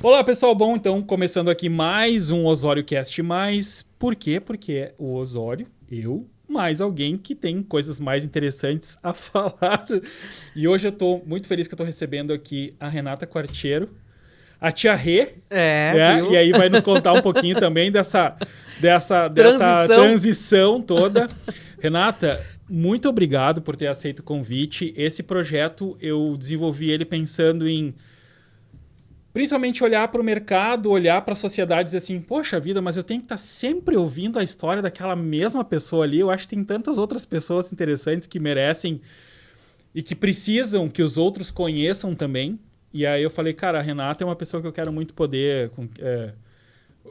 Olá, pessoal. Bom, então, começando aqui mais um Osório Cast+. Por quê? Porque o Osório, eu, mais alguém que tem coisas mais interessantes a falar. E hoje eu tô muito feliz que eu tô recebendo aqui a Renata Quartiero, a tia Rê, né? Viu? E aí vai nos contar um pouquinho também dessa Transição. transição toda. Renata, muito obrigado por ter aceito o convite. Esse projeto, eu desenvolvi ele pensando em principalmente olhar para o mercado, olhar para a sociedade e dizer assim, poxa vida, mas eu tenho que estar sempre ouvindo a história daquela mesma pessoa ali. Eu acho que tem tantas outras pessoas interessantes que merecem e que precisam que os outros conheçam também. E aí eu falei, cara, a Renata é uma pessoa que eu quero muito poder...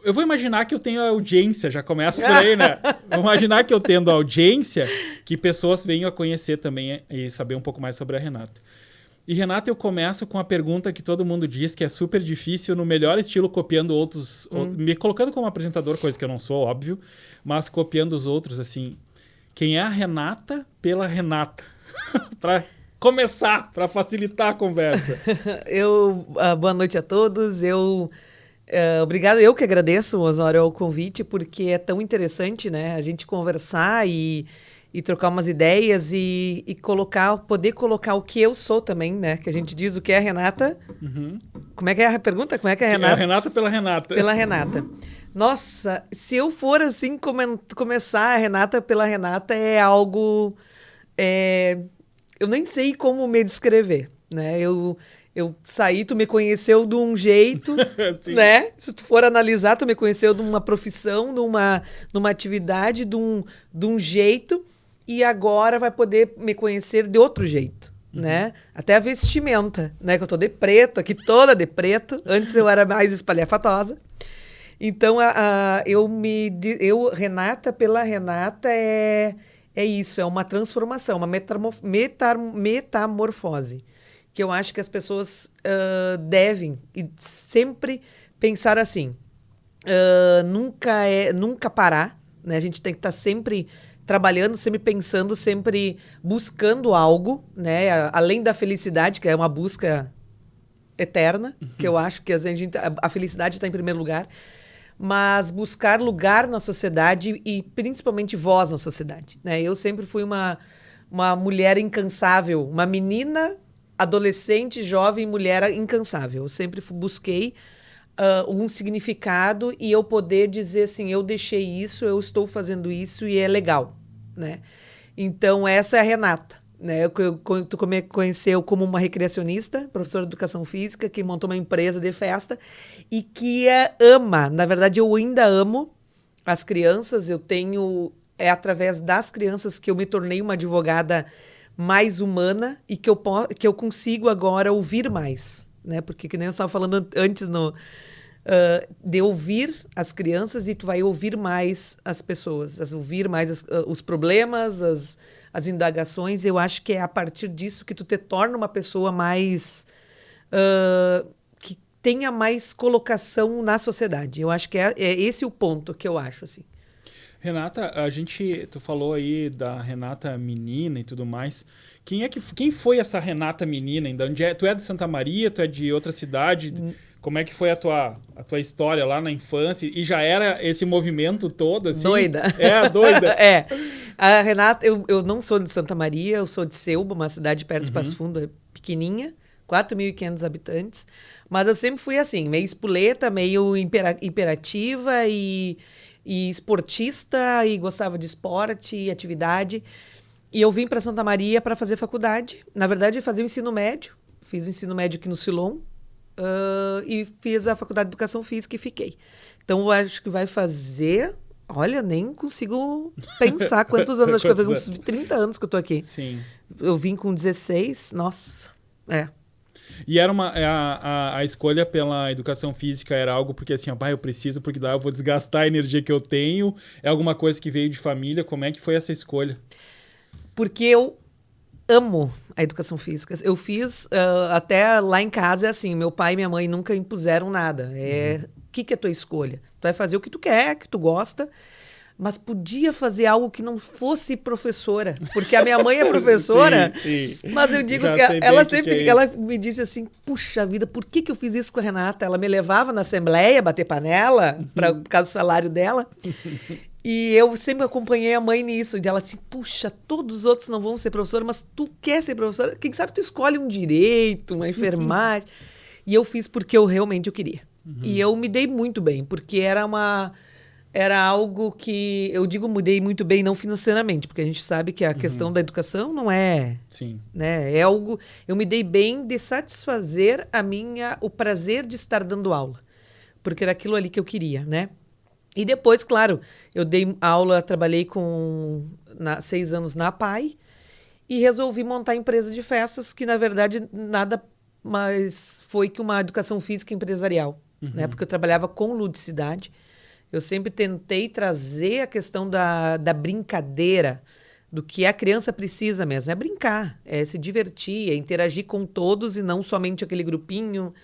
Eu vou imaginar que eu tenho audiência, já começa por aí, né? Vou imaginar que eu tendo audiência, que pessoas venham a conhecer também e saber um pouco mais sobre a Renata. E, Renata, eu começo com a pergunta que todo mundo diz que é super difícil, no melhor estilo, copiando outros... Me colocando como apresentador, coisa que eu não sou, óbvio, mas copiando os outros, assim. Quem é a Renata pela Renata? Para começar, para facilitar a conversa. Boa noite a todos. Obrigada, eu que agradeço, Osório, o convite, porque é tão interessante, né? A gente conversar e trocar umas ideias e poder colocar o que eu sou também, né? Que a gente diz o que é a Renata. Uhum. Como é que é a pergunta? Como é que é a É a Renata? Renata pela Renata. Pela Renata. Nossa, se eu for assim começar a Renata pela Renata é algo... eu nem sei como me descrever, né? Eu saí, tu me conheceu de um jeito, Sim. né? Se tu for analisar, tu me conheceu de uma profissão, numa atividade, de um jeito, e agora vai poder me conhecer de outro jeito, né? Até a vestimenta, né? Que eu tô de preto, aqui toda de preto. Antes eu era mais espalhafatosa. Então, Renata pela Renata é isso, é uma transformação, uma metamorfose, que eu acho que as pessoas devem e sempre pensar assim, nunca parar, né? A gente tem que estar sempre trabalhando, sempre pensando, sempre buscando algo, né? Além da felicidade, que é uma busca eterna, que eu acho que a felicidade está em primeiro lugar, mas buscar lugar na sociedade e principalmente voz na sociedade, né? Eu sempre fui uma mulher incansável, uma menina, adolescente, jovem, mulher incansável. Eu sempre busquei um significado e eu poder dizer assim, eu deixei isso, eu estou fazendo isso e é legal, né? Então, essa é a Renata. Né? Tu me conheceu como uma recreacionista, professora de educação física, que montou uma empresa de festa e que ama, na verdade eu ainda amo as crianças, é através das crianças que eu me tornei uma advogada mais humana e que eu consigo agora ouvir mais, né? Porque que nem eu estava falando antes de ouvir as crianças e tu vai ouvir mais as pessoas, ouvir mais os problemas, as indagações. Eu acho que é a partir disso que tu te torna uma pessoa mais... que tenha mais colocação na sociedade. Eu acho que é esse o ponto que eu acho, assim. Renata, tu falou aí da Renata menina e tudo mais. Quem foi essa Renata menina ainda? Tu é de Santa Maria? Tu é de outra cidade? Como é que foi a tua história lá na infância? E já era esse movimento todo, assim? Doida. Doida. É. A Renata, eu não sou de Santa Maria, eu sou de Selba, uma cidade perto de Passo Fundo, pequenininha, 4.500 habitantes. Mas eu sempre fui assim, meio espoleta, meio imperativa e esportista, e gostava de esporte e atividade. E eu vim para Santa Maria para fazer faculdade. Na verdade, fazer o ensino médio. Fiz o ensino médio aqui no Silom. E fiz a faculdade de Educação Física e fiquei. Então, eu acho que vai fazer... Olha, nem consigo pensar quantos anos. Acho que vai fazer uns 30 anos que eu tô aqui. Sim. Eu vim com 16. Nossa, E era a escolha pela educação física era algo porque assim, eu preciso, porque daí eu vou desgastar a energia que eu tenho. É alguma coisa que veio de família? Como é que foi essa escolha? Porque eu amo a educação física. Eu fiz, até lá em casa é assim, meu pai e minha mãe nunca impuseram nada. O que é a tua escolha? Tu vai fazer o que tu quer, que tu gosta. mas podia fazer algo que não fosse professora. Porque a minha mãe é professora, sim. mas eu digo Já que sei ela bem que sempre é ela isso. me disse assim, puxa vida, por que eu fiz isso com a Renata? Ela me levava na assembleia, bater panela, por causa do salário dela. E eu sempre acompanhei a mãe nisso. E ela assim, puxa, todos os outros não vão ser professora, mas tu quer ser professora? Quem sabe tu escolhe um direito, uma enfermagem. E eu fiz porque eu realmente queria. E eu me dei muito bem, porque era algo que, eu digo me dei muito bem não financeiramente, porque a gente sabe que a questão da educação não é, Sim. né, é algo, eu me dei bem de satisfazer o prazer de estar dando aula, porque era aquilo ali que eu queria, né? E depois, claro, eu dei aula, trabalhei 6 anos na APAE e resolvi montar a empresa de festas, que na verdade nada mais foi que uma educação física empresarial, né? Porque eu trabalhava com ludicidade. Eu sempre tentei trazer a questão da brincadeira, do que a criança precisa mesmo. É brincar, é se divertir, é interagir com todos e não somente aquele grupinho.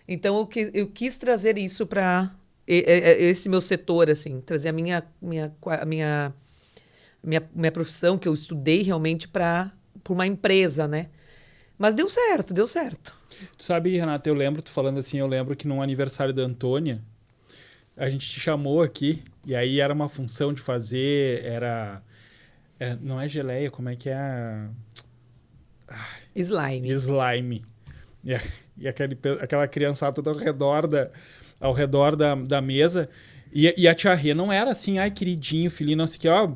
Então, eu quis trazer isso para esse meu setor, assim, trazer a minha profissão, que eu estudei realmente para uma empresa, né? Mas deu certo, deu certo. Tu sabe, Renata, eu lembro, tu falando assim, eu lembro que num aniversário da Antônia, a gente te chamou aqui, e aí era uma função de fazer, não é geleia, como é que é? Slime. Slime. E, aquela criançada toda ao redor da mesa. E a tia Rê não era assim, ai, queridinho, filhinho, não sei o que, ó.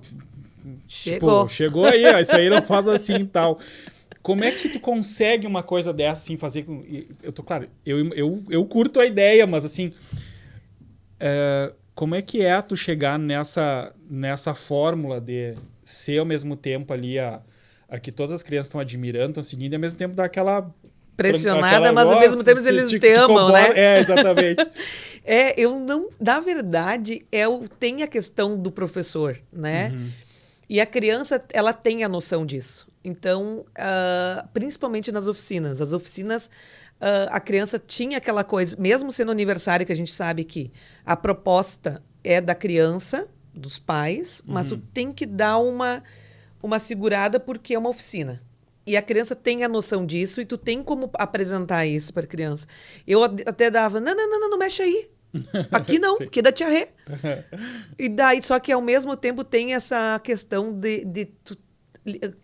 Chegou. Tipo, chegou aí, ó, isso aí não faz assim e tal. Como é que tu consegue uma coisa dessa, assim, fazer com... Claro, eu curto a ideia, mas assim... como é que é tu chegar nessa fórmula de ser ao mesmo tempo ali a que todas as crianças estão admirando, estão seguindo, e ao mesmo tempo dar aquela... Pressionada, mas ao mesmo tempo eles te amam, né? Exatamente. Eu não... Na verdade, tem a questão do professor, né? E a criança, ela tem a noção disso. Então, principalmente nas oficinas. As oficinas, a criança tinha aquela coisa, mesmo sendo aniversário, que a gente sabe que a proposta é da criança, dos pais, mas tu tem que dar uma segurada porque é uma oficina. E a criança tem a noção disso e tu tem como apresentar isso para a criança. Eu até dava, não mexe aí. Aqui não, aqui é da tia Rê. E daí, só que ao mesmo tempo tem essa questão de tu,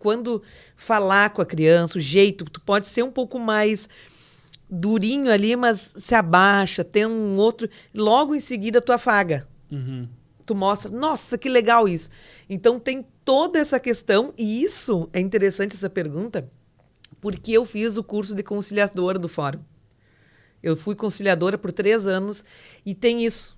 quando falar com a criança, o jeito, tu pode ser um pouco mais durinho ali, mas se abaixa, tem um outro... Logo em seguida, tu afaga. Tu mostra, nossa, que legal isso. Então, tem toda essa questão, e isso é interessante, essa pergunta, porque eu fiz o curso de conciliadora do Fórum. Eu fui conciliadora por 3 anos, e tem isso,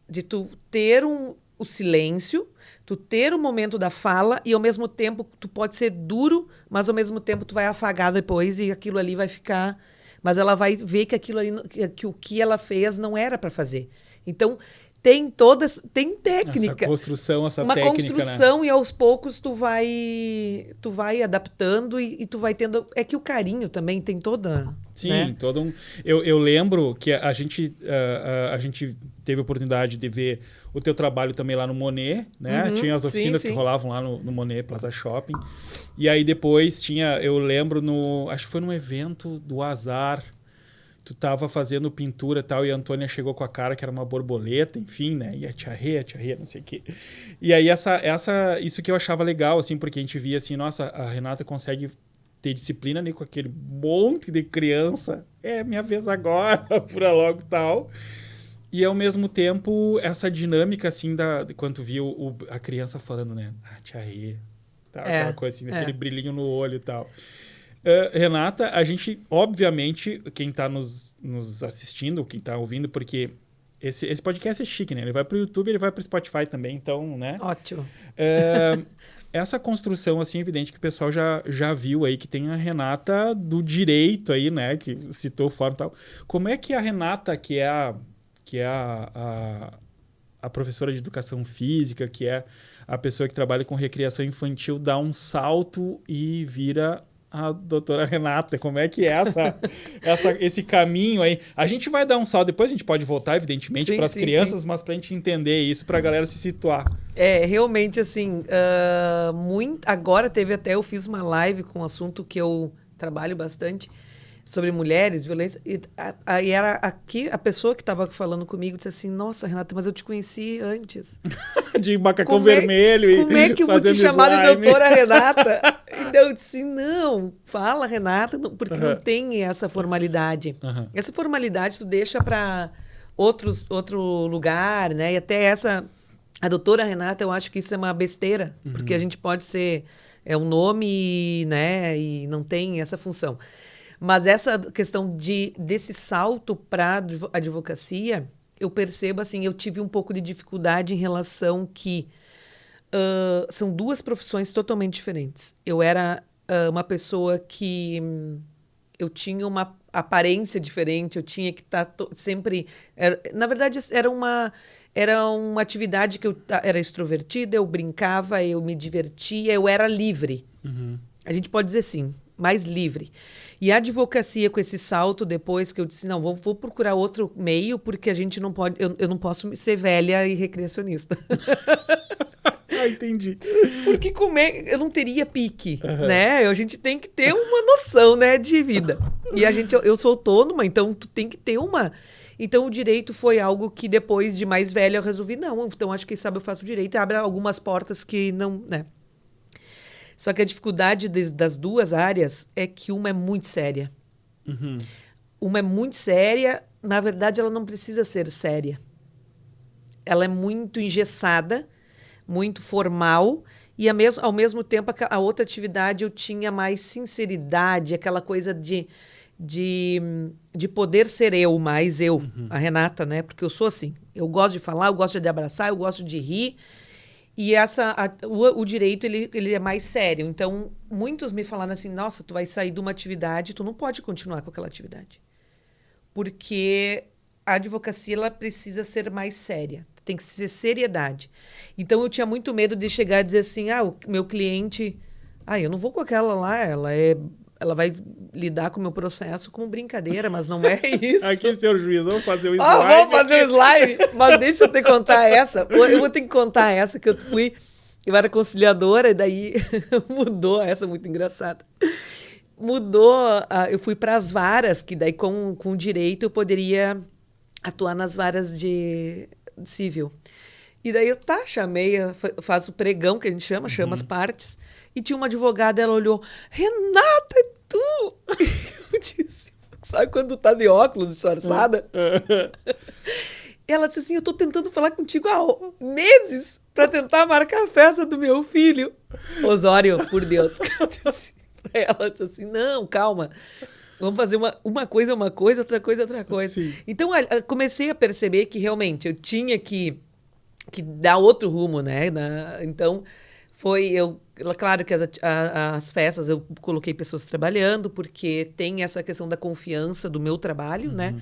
de tu ter o silêncio, tu ter o momento da fala, e ao mesmo tempo tu pode ser duro, mas ao mesmo tempo tu vai afagar depois, e aquilo ali vai ficar... Mas ela vai ver que aquilo ali, que o que ela fez não era para fazer. Então, tem técnica. Essa construção, essa uma técnica, construção, né? e aos poucos tu vai adaptando e tu vai tendo... É que o carinho também tem toda... Sim, né? todo um... Eu lembro que a gente teve a oportunidade de ver o teu trabalho também lá no Monet, né? Tinha as oficinas sim. que rolavam lá no Monet Plaza Shopping. E aí depois eu lembro acho que foi num evento do Azar, tu tava fazendo pintura e tal, e a Antônia chegou com a cara que era uma borboleta, enfim, né? E a tia Rê, não sei o quê. E aí isso que eu achava legal, assim, porque a gente via assim, nossa, a Renata consegue ter disciplina ali com aquele monte de criança. É minha vez agora, pura logo tal. E ao mesmo tempo, essa dinâmica, assim, de quando tu via a criança falando, né? Ah, tia Rê, tal, aquela coisa assim, aquele brilhinho no olho e tal. Renata, a gente, obviamente, quem está nos assistindo, quem está ouvindo, porque esse podcast é chique, né? Ele vai para o YouTube, ele vai para o Spotify também, então, né? Ótimo. Essa construção, assim, evidente que o pessoal já viu aí, que tem a Renata do direito aí, né? Que citou o fórum e tal. Como é que a Renata, que é a professora de educação física, que é a pessoa que trabalha com recreação infantil, dá um salto e vira a doutora Renata? Como é que é esse caminho aí? A gente vai dar um salto, depois a gente pode voltar, evidentemente, para as crianças, mas para a gente entender isso, para a galera se situar. Realmente, assim, agora eu fiz uma live com um assunto que eu trabalho bastante, sobre mulheres, violência, e era aqui, a pessoa que estava falando comigo disse assim, nossa, Renata, mas eu te conheci antes. De macacão vermelho. Como é que eu vou te chamar de doutora Renata? Então eu disse, não, fala Renata, porque não tem essa formalidade. Essa formalidade tu deixa para outro lugar, né? E até a doutora Renata, eu acho que isso é uma besteira, porque a gente pode ser, um nome, né? E não tem essa função. Mas essa questão desse salto para a advocacia, eu percebo assim, eu tive um pouco de dificuldade em relação que são duas profissões totalmente diferentes. Eu era uma pessoa que eu tinha uma aparência diferente, eu tinha que estar sempre... na verdade, era uma atividade que eu era extrovertida, eu brincava, eu me divertia, eu era livre. A gente pode dizer assim, mais livre. E a advocacia, com esse salto, depois que eu disse, não, vou procurar outro meio, porque a gente não pode, eu não posso ser velha e recreacionista. Entendi. Porque eu não teria pique, né? A gente tem que ter uma noção, né, de vida. E eu sou autônoma, então tu tem que ter uma... Então o direito foi algo que depois de mais velha eu resolvi, não, então acho que sabe eu faço direito e abre algumas portas que não, né? Só que a dificuldade das duas áreas é que uma é muito séria. Uma é muito séria, na verdade ela não precisa ser séria. Ela é muito engessada, muito formal, e ao mesmo tempo a outra atividade eu tinha mais sinceridade, aquela coisa de poder ser mais eu, a Renata, né? Porque eu sou assim, eu gosto de falar, eu gosto de abraçar, eu gosto de rir. E o direito, ele é mais sério. Então, muitos me falaram assim, nossa, tu vai sair de uma atividade, tu não pode continuar com aquela atividade. Porque a advocacia, ela precisa ser mais séria. Tem que ser seriedade. Então, eu tinha muito medo de chegar e dizer assim, o meu cliente... eu não vou com aquela lá, ela vai lidar com o meu processo como brincadeira, mas não é isso. Aqui, senhor juiz, vamos fazer o slide. Vamos fazer o slide. Mas deixa eu te contar essa. Eu vou ter que contar essa, que eu era conciliadora, e daí mudou, essa é muito engraçada. Eu fui para as varas, que daí com direito eu poderia atuar nas varas de civil. E daí eu chamei, faço o pregão, que a gente chama as partes, e tinha uma advogada, ela olhou, Renata, é tu? Eu disse, sabe quando tu tá de óculos, disfarçada? Ela disse assim, eu tô tentando falar contigo há meses para tentar marcar a festa do meu filho. Osório, por Deus. Ela disse assim, não, calma. Vamos fazer uma coisa, outra coisa, outra coisa. Sim. Então, eu comecei a perceber que realmente eu tinha que dar outro rumo, né? Então, claro que as festas eu coloquei pessoas trabalhando, porque tem essa questão da confiança do meu trabalho, né?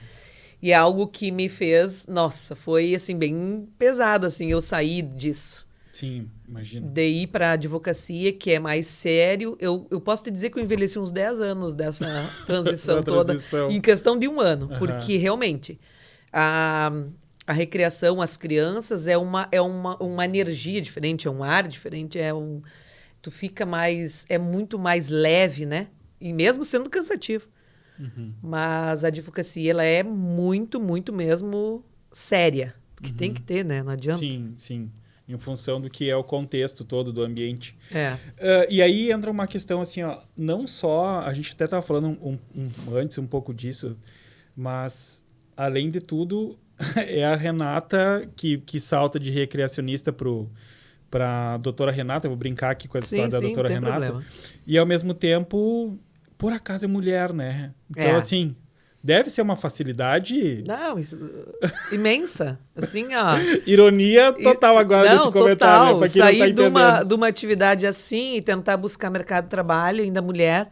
E é algo que me fez, nossa, foi assim, bem pesado, assim, eu sair disso. Sim, imagino. De ir para a advocacia, que é mais sério. Eu posso te dizer que eu envelheci uns 10 anos dessa transição toda, em questão de um ano, porque realmente a recreação, as crianças, é uma energia diferente, é um ar diferente, tu fica é muito mais leve, né? E mesmo sendo cansativo. Mas a advocacia, ela é muito, muito mesmo séria. Que tem que ter, né? Não adianta. Sim, sim. Em função do que é o contexto todo do ambiente. E aí entra uma questão assim, não só... A gente até estava falando antes um pouco disso, mas, além de tudo, é a Renata que salta de recreacionista para a doutora Renata. Eu vou brincar aqui com a história da doutora Renata. Problema. E, ao mesmo tempo, por acaso é mulher, né? Então, assim... Deve ser uma facilidade... Não, imensa. Assim, Ironia total agora nesse comentário. Total. Né? Sair de uma atividade assim e tentar buscar mercado de trabalho, ainda mulher.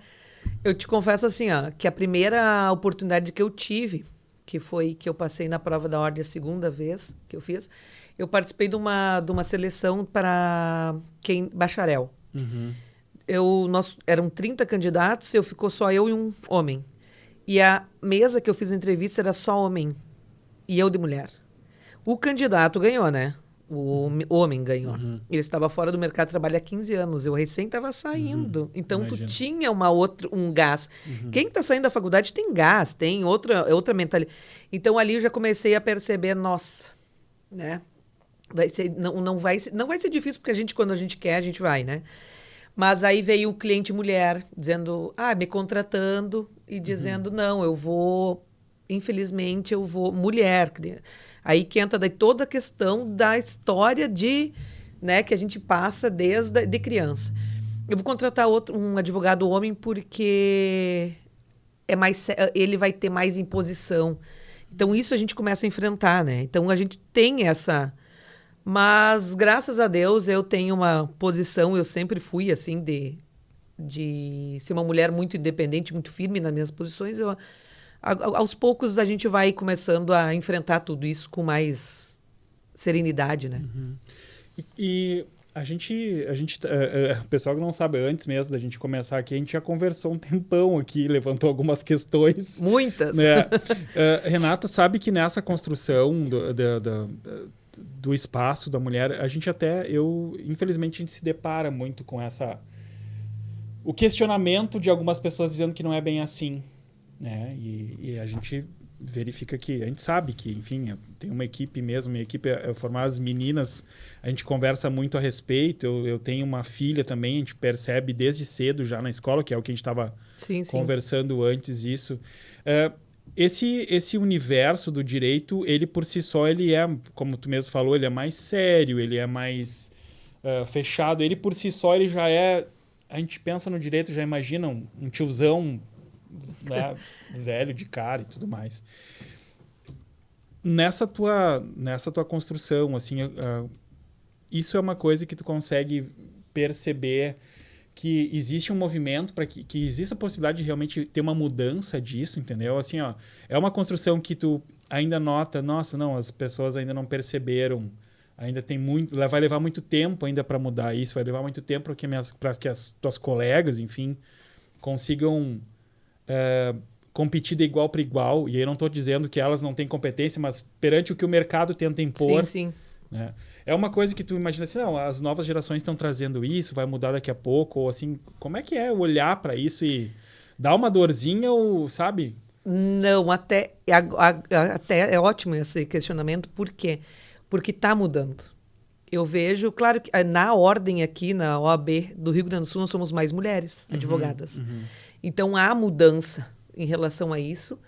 Eu te confesso assim, que a primeira oportunidade que eu tive, que foi que eu passei na prova da ordem a segunda vez que eu fiz, eu participei de uma seleção para bacharel. eram 30 candidatos, ficou só eu e um homem. E a mesa que eu fiz a entrevista era só homem e eu de mulher. O candidato ganhou, né? O homem ganhou. Ele estava fora do mercado de trabalho há 15 anos. Eu recém estava saindo. Então, Imagino. tu tinha um gás. Quem está saindo da faculdade tem gás, tem outra mentalidade. Então, ali eu já comecei a perceber, nossa, né? Não vai ser difícil, porque quando a gente quer, a gente vai, né? Mas aí veio o cliente mulher, dizendo, me contratando e dizendo, não, infelizmente, eu vou... Mulher. Aí que entra daí toda a questão da história né, que a gente passa desde de criança. Eu vou contratar um advogado homem porque ele vai ter mais imposição. Então, isso a gente começa a enfrentar, né? Então, a gente tem essa... Mas, graças a Deus, eu tenho uma posição, eu sempre fui, assim, de ser uma mulher muito independente, muito firme nas minhas posições. Aos poucos, a gente vai começando a enfrentar tudo isso com mais serenidade, né? E o pessoal que não sabe, antes mesmo da gente começar aqui, a gente já conversou um tempão aqui, levantou algumas questões. Muitas. Né? Renata, sabe que nessa construção do espaço da mulher, infelizmente, a gente se depara muito com o questionamento de algumas pessoas dizendo que não é bem assim, né? E a gente verifica a gente sabe que, enfim, tem uma equipe mesmo, minha equipe é formada as meninas, a gente conversa muito a respeito, eu tenho uma filha também, a gente percebe desde cedo já na escola, que é o que a gente estava conversando antes disso. Esse universo do direito, ele por si só, ele é, como tu mesmo falou, ele é mais sério, ele é mais fechado, ele por si só, ele já é... A gente pensa no direito, já imagina um tiozão, né, velho de cara e tudo mais. Nessa tua construção, assim, isso é uma coisa que tu consegue perceber que existe um movimento para que exista a possibilidade de realmente ter uma mudança disso, entendeu? Assim, é uma construção que tu ainda nota, nossa, não, as pessoas ainda não perceberam, ainda tem vai levar muito tempo ainda para mudar isso, vai levar muito tempo para que as tuas colegas, enfim, consigam competir de igual para igual. E aí eu não estou dizendo que elas não têm competência, mas perante o que o mercado tenta impor. Sim. Né? É uma coisa que tu imagina assim, não, as novas gerações estão trazendo isso, vai mudar daqui a pouco, ou assim, como é que é olhar para isso e dar uma dorzinha, ou sabe? Não, até é ótimo esse questionamento, por quê? Porque está mudando. Eu vejo, claro que na ordem aqui, na OAB do Rio Grande do Sul, nós somos mais mulheres advogadas. Então, há mudança em relação a isso.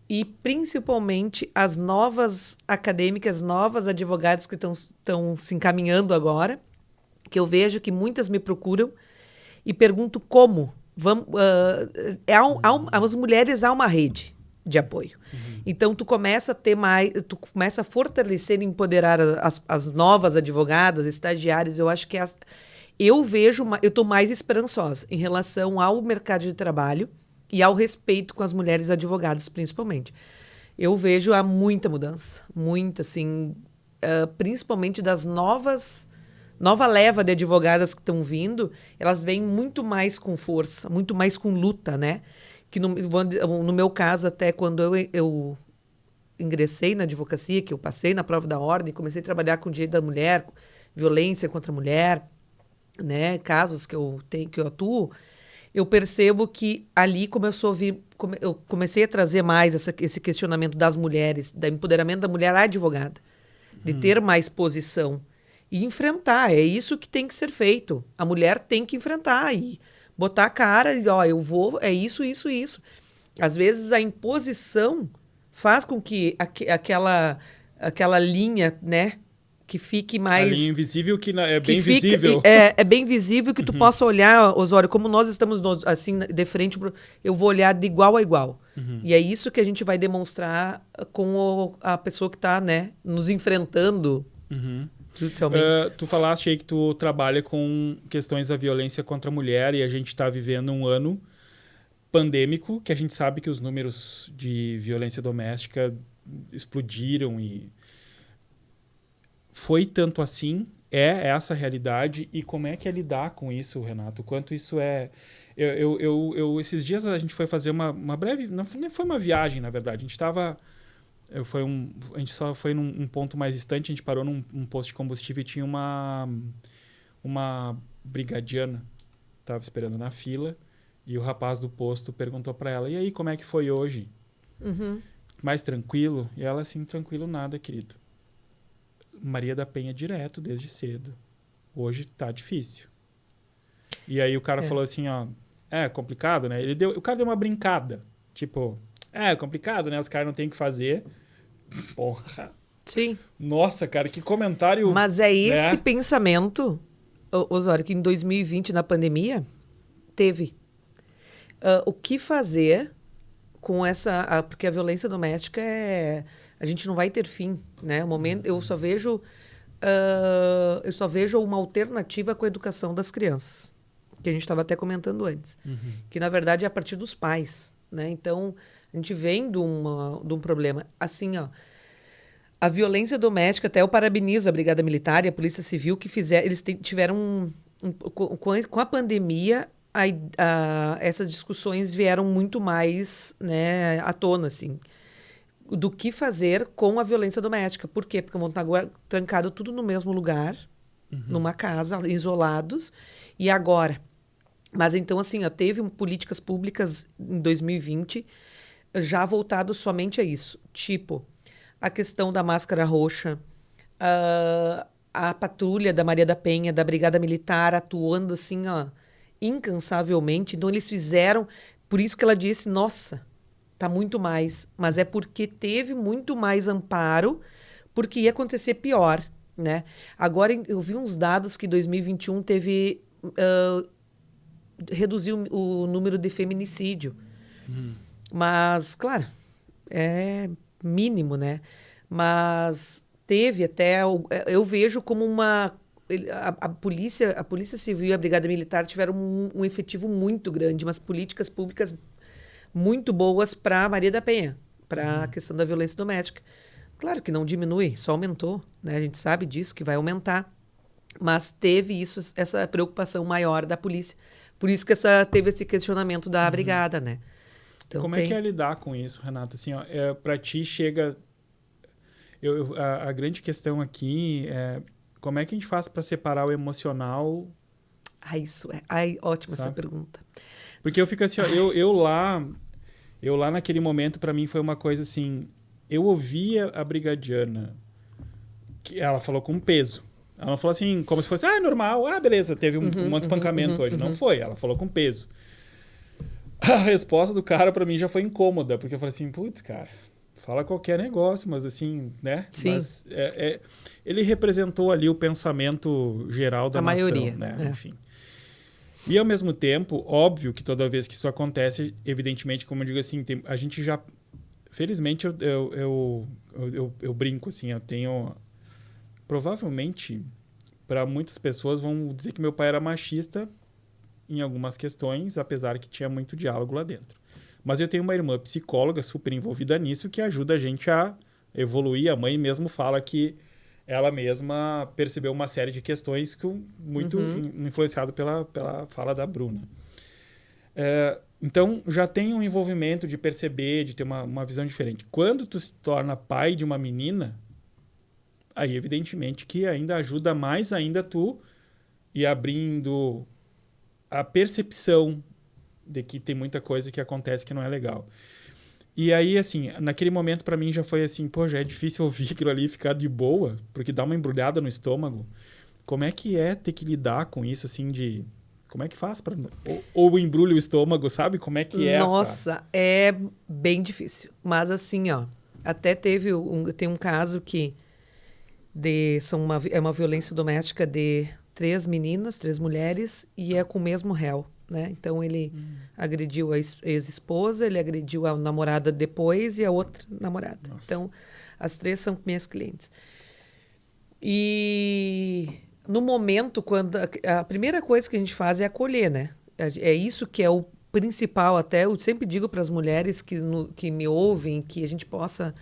E, principalmente, as novas acadêmicas, novas advogadas que estão se encaminhando agora, que eu vejo que muitas me procuram e pergunto como. As mulheres, há uma rede de apoio. Então, tu começa a ter mais, tu começa a fortalecer e empoderar as novas advogadas, estagiárias. Eu acho que eu estou mais esperançosa em relação ao mercado de trabalho e ao respeito com as mulheres advogadas, principalmente. Eu vejo há muita mudança, muita, assim, principalmente das nova leva de advogadas que estão vindo, elas vêm muito mais com força, muito mais com luta, né? Que no meu caso, até quando eu ingressei na advocacia, que eu passei na prova da ordem, comecei a trabalhar com o direito da mulher, violência contra a mulher, né? Casos que eu atuo, eu percebo que ali começou a vir, eu comecei a trazer mais esse questionamento das mulheres, do empoderamento da mulher advogada, de ter mais posição e enfrentar. É isso que tem que ser feito. A mulher tem que enfrentar e botar a cara e, é isso, isso, isso. Às vezes a imposição faz com que aquela linha, né, que fique mais... A linha invisível que é bem visível. É bem visível, que tu possa olhar, Osório, como nós estamos assim, de frente, eu vou olhar de igual a igual. E é isso que a gente vai demonstrar com a pessoa que está, né, nos enfrentando judicialmente. Tu falaste aí que tu trabalha com questões da violência contra a mulher e a gente está vivendo um ano pandêmico, que a gente sabe que os números de violência doméstica explodiram e... Foi tanto assim? é essa realidade e como é que é lidar com isso, Renato? O quanto isso é... esses dias a gente foi fazer uma breve... Não foi uma viagem, na verdade. A gente estava... a gente só foi num ponto mais distante, a gente parou num posto de combustível e tinha uma brigadiana. Estava esperando na fila e o rapaz do posto perguntou para ela, e aí, como é que foi hoje? Uhum. Mais tranquilo? E ela assim, tranquilo nada, querido. Maria da Penha direto, desde cedo. Hoje tá difícil. E aí o cara falou assim, ó, é complicado, né? O cara deu uma brincada. Tipo, é complicado, né? Os caras não têm o que fazer. Porra. Sim. Nossa, cara, que comentário... Mas é esse né? pensamento, Osório, que em 2020, na pandemia, teve. O que fazer com essa... porque a violência doméstica a gente não vai ter fim, né? O momento, eu só vejo uma alternativa com a educação das crianças, que a gente estava até comentando antes, que na verdade é a partir dos pais, né? Então a gente vem de um problema assim, ó. A violência doméstica, até eu parabenizo a Brigada Militar e a Polícia Civil que eles tiveram com a pandemia essas discussões vieram muito mais, né, à tona, assim, do que fazer com a violência doméstica. Por quê? Porque vão estar trancado tudo no mesmo lugar, numa casa, isolados, e agora? Mas então, assim, ó, teve políticas públicas em 2020 já voltado somente a isso. Tipo, a questão da máscara roxa, a patrulha da Maria da Penha, da Brigada Militar, atuando assim, ó, incansavelmente. Então, eles fizeram... Por isso que ela disse, nossa, tá muito mais. Mas é porque teve muito mais amparo, porque ia acontecer pior, né? Agora, eu vi uns dados que 2021 teve... reduziu o número de feminicídio. Mas, claro, é mínimo, né? Mas teve até... Eu vejo como a Polícia Civil e a Brigada Militar tiveram um efetivo muito grande, umas políticas públicas muito boas para Maria da Penha, para a questão da violência doméstica. Claro que não diminui, só aumentou, né? A gente sabe disso, que vai aumentar. Mas teve essa preocupação maior da polícia. Por isso que teve esse questionamento da brigada, né? Então, como é que é lidar com isso, Renata? Assim, ó, para ti chega... a grande questão aqui é como é que a gente faz para separar o emocional... Ótima sabe? essa pergunta. Porque eu fico assim, ó, eu lá naquele momento, para mim, foi uma coisa assim... Eu ouvia a brigadiana, que ela falou com peso. Ela não falou assim, como se fosse, normal, beleza, teve um espancamento hoje. Não foi, ela falou com peso. A resposta do cara, pra mim, já foi incômoda, porque eu falei assim, putz, cara, fala qualquer negócio, mas assim, né? Sim. Mas ele representou ali o pensamento geral da nação, maioria, né? Enfim. E, ao mesmo tempo, óbvio que toda vez que isso acontece, evidentemente, como eu digo assim, a gente já... Felizmente, eu brinco, assim, eu tenho... Provavelmente, para muitas pessoas, vão dizer que meu pai era machista em algumas questões, apesar que tinha muito diálogo lá dentro. Mas eu tenho uma irmã psicóloga super envolvida nisso que ajuda a gente a evoluir. A mãe mesmo fala que ela mesma percebeu uma série de questões que muito influenciado pela fala da Bruna. Então, já tem um envolvimento de perceber, de ter uma visão diferente. Quando tu se torna pai de uma menina, aí, evidentemente, que ainda ajuda mais ainda tu ir abrindo a percepção de que tem muita coisa que acontece que não é legal. E aí, assim, naquele momento, para mim, já foi assim, pô, já é difícil ouvir aquilo ali e ficar de boa, porque dá uma embrulhada no estômago. Como é que é ter que lidar com isso, assim, de... Como é que faz para... Ou embrulha o estômago, sabe? Como é que é Nossa, é bem difícil. Mas assim, ó, até tem um caso que é uma violência doméstica de 3 meninas, 3 mulheres, e é com o mesmo réu, né? Então, ele agrediu a ex-esposa, ele agrediu a namorada depois e a outra namorada. Nossa. Então, as 3 são minhas clientes. E no momento, quando a primeira coisa que a gente faz é acolher, né? É isso que é o principal, até eu sempre digo para as mulheres que me ouvem, que a gente possa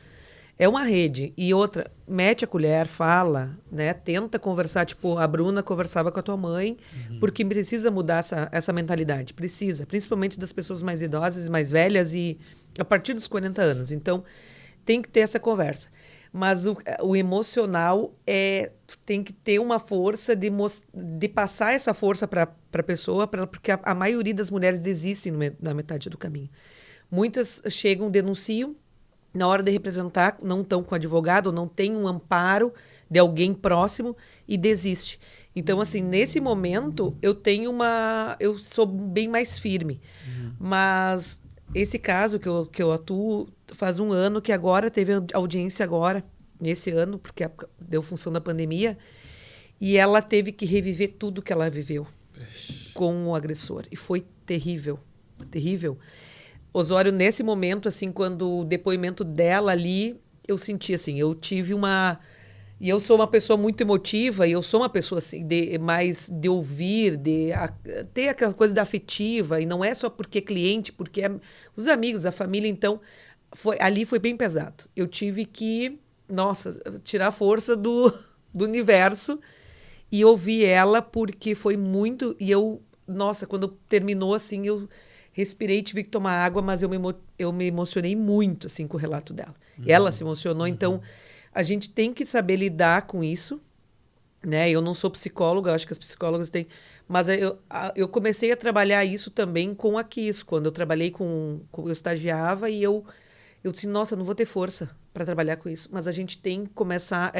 É uma rede. E outra, mete a colher, fala, né? Tenta conversar. Tipo, a Bruna conversava com a tua mãe, porque precisa mudar essa mentalidade. Precisa. Principalmente das pessoas mais idosas, mais velhas e a partir dos 40 anos. Então, tem que ter essa conversa. Mas o emocional tem que ter uma força de passar essa força para a pessoa, porque a maioria das mulheres desistem na metade do caminho. Muitas chegam, denunciam, na hora de representar, não estão com advogado, não tem um amparo de alguém próximo e desiste. Então, assim, nesse momento, eu sou bem mais firme. Mas esse caso que eu atuo faz um ano, que agora teve audiência agora, nesse ano, porque deu função da pandemia, e ela teve que reviver tudo que ela viveu com o agressor. E foi terrível, terrível. Osório, nesse momento, assim, quando o depoimento dela ali, eu senti, assim, eu tive uma... E eu sou uma pessoa muito emotiva, e eu sou uma pessoa, assim, mais de ouvir, ter aquela coisa da afetiva, e não é só porque é cliente, porque é os amigos, a família, então, ali foi bem pesado. Eu tive que, nossa, tirar a força do universo e ouvir ela, porque foi muito... E nossa, quando terminou, assim, eu respirei, tive que tomar água, mas eu me emocionei muito, assim, com o relato dela. Ela se emocionou, então a gente tem que saber lidar com isso, né? Eu não sou psicóloga, acho que as psicólogas têm... Mas eu comecei a trabalhar isso também com a Kiss, quando eu trabalhei eu estagiava e eu disse, nossa, eu não vou ter força para trabalhar com isso. Mas a gente tem que começar...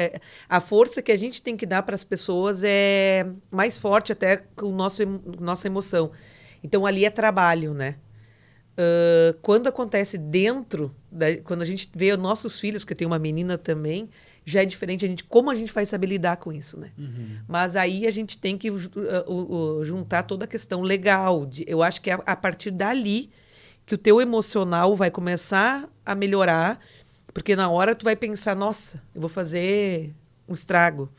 a força que a gente tem que dar para as pessoas é mais forte até com nossa emoção. Então, ali é trabalho, né? Quando acontece quando a gente vê os nossos filhos, que tem uma menina também, já é diferente como a gente vai saber lidar com isso, né? Mas aí a gente tem que juntar toda a questão legal. Eu acho que é a partir dali que o teu emocional vai começar a melhorar, porque na hora tu vai pensar, nossa, eu vou fazer um estrago.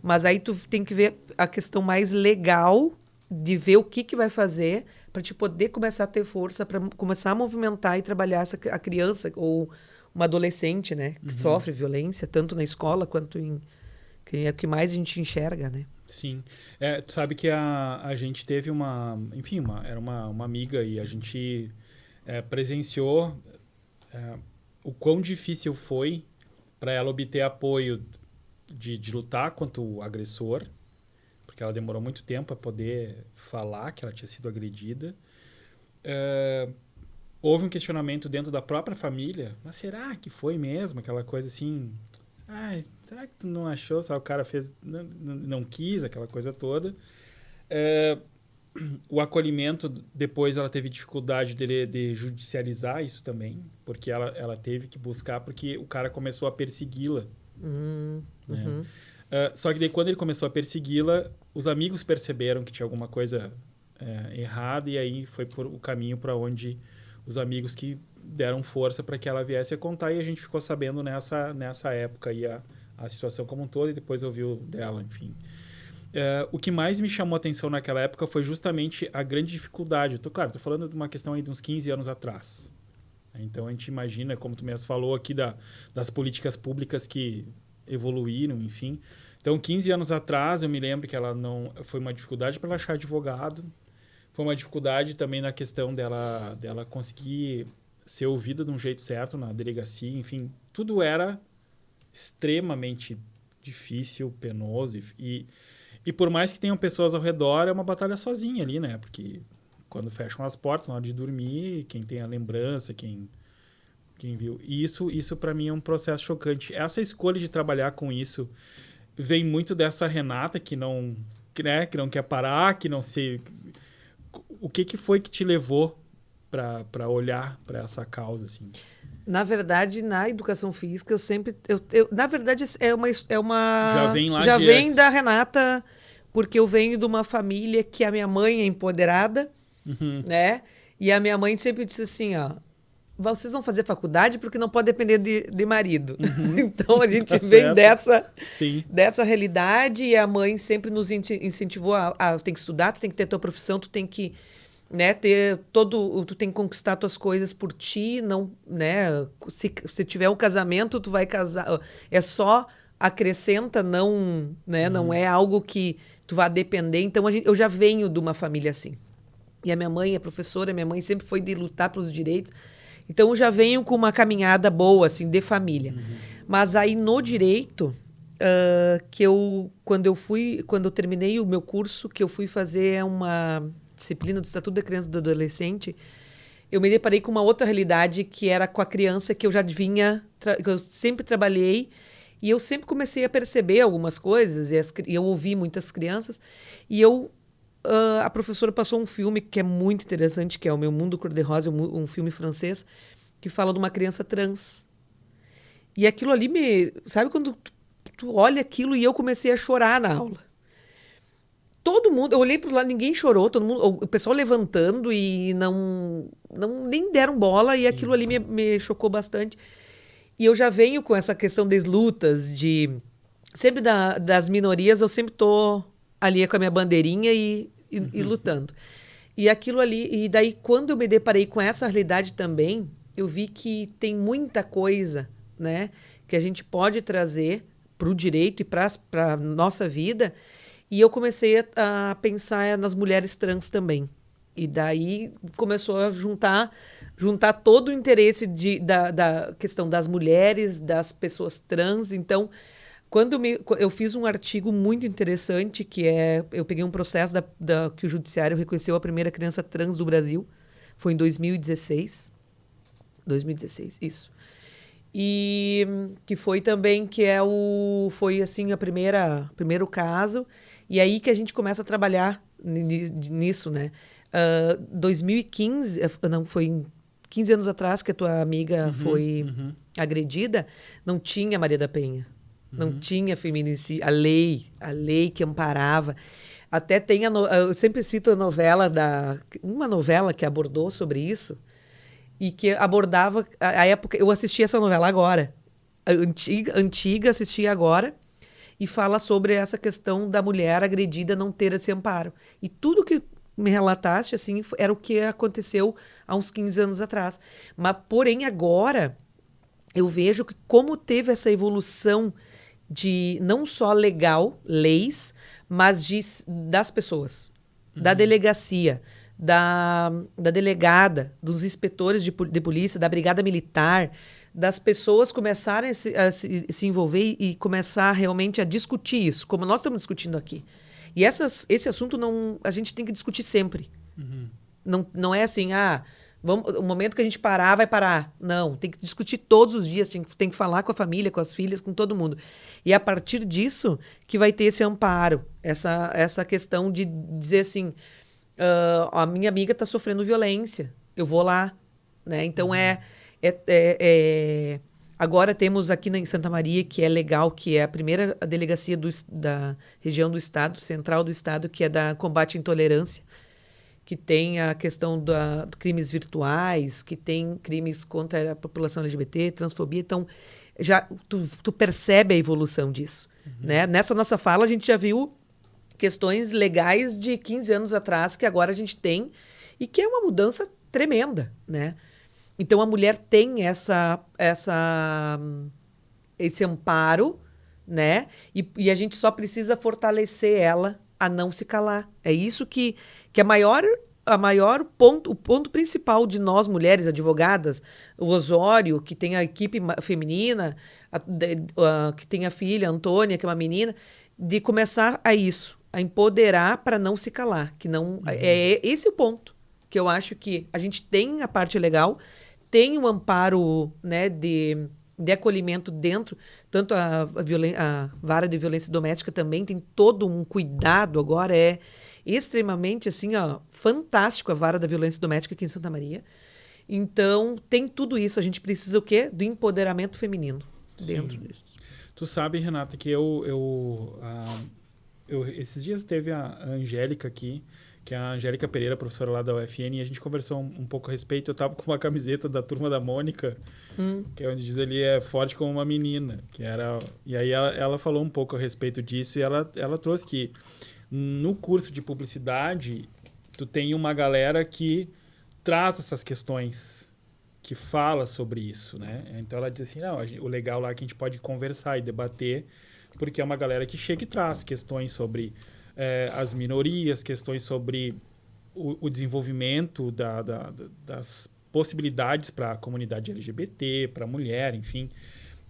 Mas aí tu tem que ver a questão mais legal de ver o que vai fazer para te poder começar a ter força, para começar a movimentar e trabalhar a criança ou uma adolescente, né? Que sofre violência, tanto na escola quanto que é o que mais a gente enxerga, né? Sim. Tu sabe que a gente teve era uma amiga e a gente presenciou o quão difícil foi para ela obter apoio de lutar contra o agressor, porque ela demorou muito tempo para poder falar que ela tinha sido agredida. Houve um questionamento dentro da própria família, mas será que foi mesmo? Aquela coisa assim, será que tu não achou? Sabe, o cara fez, não quis, aquela coisa toda. O acolhimento, depois ela teve dificuldade de judicializar isso também, porque ela teve que buscar, porque o cara começou a persegui-la. Né? Só que daí, quando ele começou a persegui-la, os amigos perceberam que tinha alguma coisa errada, e aí foi por o caminho para onde os amigos que deram força para que ela viesse a contar, e a gente ficou sabendo nessa época aí a situação como um todo, e depois ouviu dela, enfim. O que mais me chamou a atenção naquela época foi justamente a grande dificuldade. Tô falando de uma questão aí de uns 15 anos atrás. Então, a gente imagina, como tu mesmo falou aqui, das políticas públicas que evoluíram, enfim. Então, 15 anos atrás, eu me lembro que ela não... Foi uma dificuldade para ela achar advogado. Foi uma dificuldade também na questão dela conseguir ser ouvida de um jeito certo na delegacia. Enfim, tudo era extremamente difícil, penoso. E por mais que tenham pessoas ao redor, é uma batalha sozinha ali, né? Porque quando fecham as portas, na hora de dormir, quem tem a lembrança, quem viu. E isso para mim é um processo chocante. Essa escolha de trabalhar com isso vem muito dessa Renata que não quer parar, que não sei... O que foi que te levou para olhar para essa causa, assim? Na verdade, na educação física, eu sempre... na verdade, Já vem da Renata, porque eu venho de uma família que a minha mãe é empoderada, né? E a minha mãe sempre disse assim, ó, vocês vão fazer faculdade porque não pode depender de marido. Então, a gente vem dessa realidade, e a mãe sempre nos incentivou tem que estudar, tu tem que ter a tua profissão, tu tem que né, tu tem que conquistar tuas coisas por ti, não, né, se tiver um casamento, tu vai casar, é só acrescenta, não, né, não é algo que tu vá depender. Então eu já venho de uma família assim. E a minha mãe é professora, minha mãe sempre foi de lutar pelos direitos. Então eu já venho com uma caminhada boa assim de família. Mas aí no direito, quando eu terminei o meu curso, que eu fui fazer uma disciplina do Estatuto da Criança e do Adolescente, eu me deparei com uma outra realidade que era com a criança que eu já vinha, que eu sempre trabalhei, e eu sempre comecei a perceber algumas coisas, e eu ouvi muitas crianças, e a professora passou um filme que é muito interessante, que é O Meu Mundo Cor-de-Rosa, um filme francês, que fala de uma criança trans. E aquilo ali Sabe quando tu olha aquilo e eu comecei a chorar na aula? Todo mundo, eu olhei para o lado, ninguém chorou, todo mundo, o pessoal levantando e não nem deram bola, e aquilo ali me chocou bastante. E eu já venho com essa questão das lutas, sempre das minorias, eu sempre tô ali com a minha bandeirinha e lutando. E aquilo ali, e daí quando eu me deparei com essa realidade também, eu vi que tem muita coisa, né, que a gente pode trazer para o direito e para a nossa vida. E eu comecei a pensar nas mulheres trans também. E daí começou a juntar todo o interesse da questão das mulheres, das pessoas trans. Então, eu fiz um artigo muito interessante, eu peguei um processo que o Judiciário reconheceu a primeira criança trans do Brasil. Foi em 2016. 2016, isso. E que foi também, foi assim, primeiro caso. E aí que a gente começa a trabalhar nisso, né? 2015, não, foi 15 anos atrás que a tua amiga foi agredida, não tinha Maria da Penha, não tinha feminicídio, a lei que amparava. Até tem eu sempre cito uma novela que abordou sobre isso, e que abordava a época. Eu assisti essa novela agora, antiga, assisti agora, e fala sobre essa questão da mulher agredida não ter esse amparo. E tudo que me relataste assim era o que aconteceu há uns 15 anos atrás. Mas, porém, agora eu vejo que como teve essa evolução de não só leis, mas das pessoas, da delegacia, da delegada, dos inspetores de polícia, da brigada militar, das pessoas começarem a se envolver e começar realmente a discutir isso, como nós estamos discutindo aqui. E esse assunto a gente tem que discutir sempre. Não é assim, o momento que a gente parar, vai parar. Não, tem que discutir todos os dias, tem que falar com a família, com as filhas, com todo mundo. E a partir disso que vai ter esse amparo, essa questão de dizer assim, a minha amiga está sofrendo violência, eu vou lá. Né? Então, agora temos aqui em Santa Maria, que é legal, que é a primeira delegacia da região do estado, central do estado, que é da combate à intolerância, que tem a questão dos crimes virtuais, que tem crimes contra a população LGBT, transfobia. Então, já tu percebe a evolução disso. Né? Nessa nossa fala, a gente já viu questões legais de 15 anos atrás, que agora a gente tem, e que é uma mudança tremenda, né? Então, a mulher tem esse amparo, né? E a gente só precisa fortalecer ela a não se calar. É isso que é o ponto principal de nós, mulheres advogadas, o Osório, que tem a equipe feminina, que tem a filha, a Antônia, que é uma menina, de começar a empoderar para não se calar. Que não, é esse o ponto que eu acho que a gente tem a parte legal, tem um amparo, né, de acolhimento dentro, tanto a vara de violência doméstica também tem todo um cuidado agora, é extremamente assim, fantástico a vara da violência doméstica aqui em Santa Maria. Então, tem tudo isso, a gente precisa o quê? Do empoderamento feminino dentro disso. Tu sabe, Renata, que esses dias teve a Angélica aqui, que é a Angélica Pereira, professora lá da UFN, e a gente conversou um pouco a respeito. Eu tava com uma camiseta da Turma da Mônica, que é onde diz ali, é forte como uma menina. E aí ela falou um pouco a respeito disso, e ela trouxe que no curso de publicidade tu tem uma galera que traz essas questões, que fala sobre isso, né? Então ela diz assim, não, o legal lá é que a gente pode conversar e debater, porque é uma galera que chega e traz questões sobre as minorias, questões sobre o desenvolvimento das possibilidades para a comunidade LGBT, para a mulher, enfim.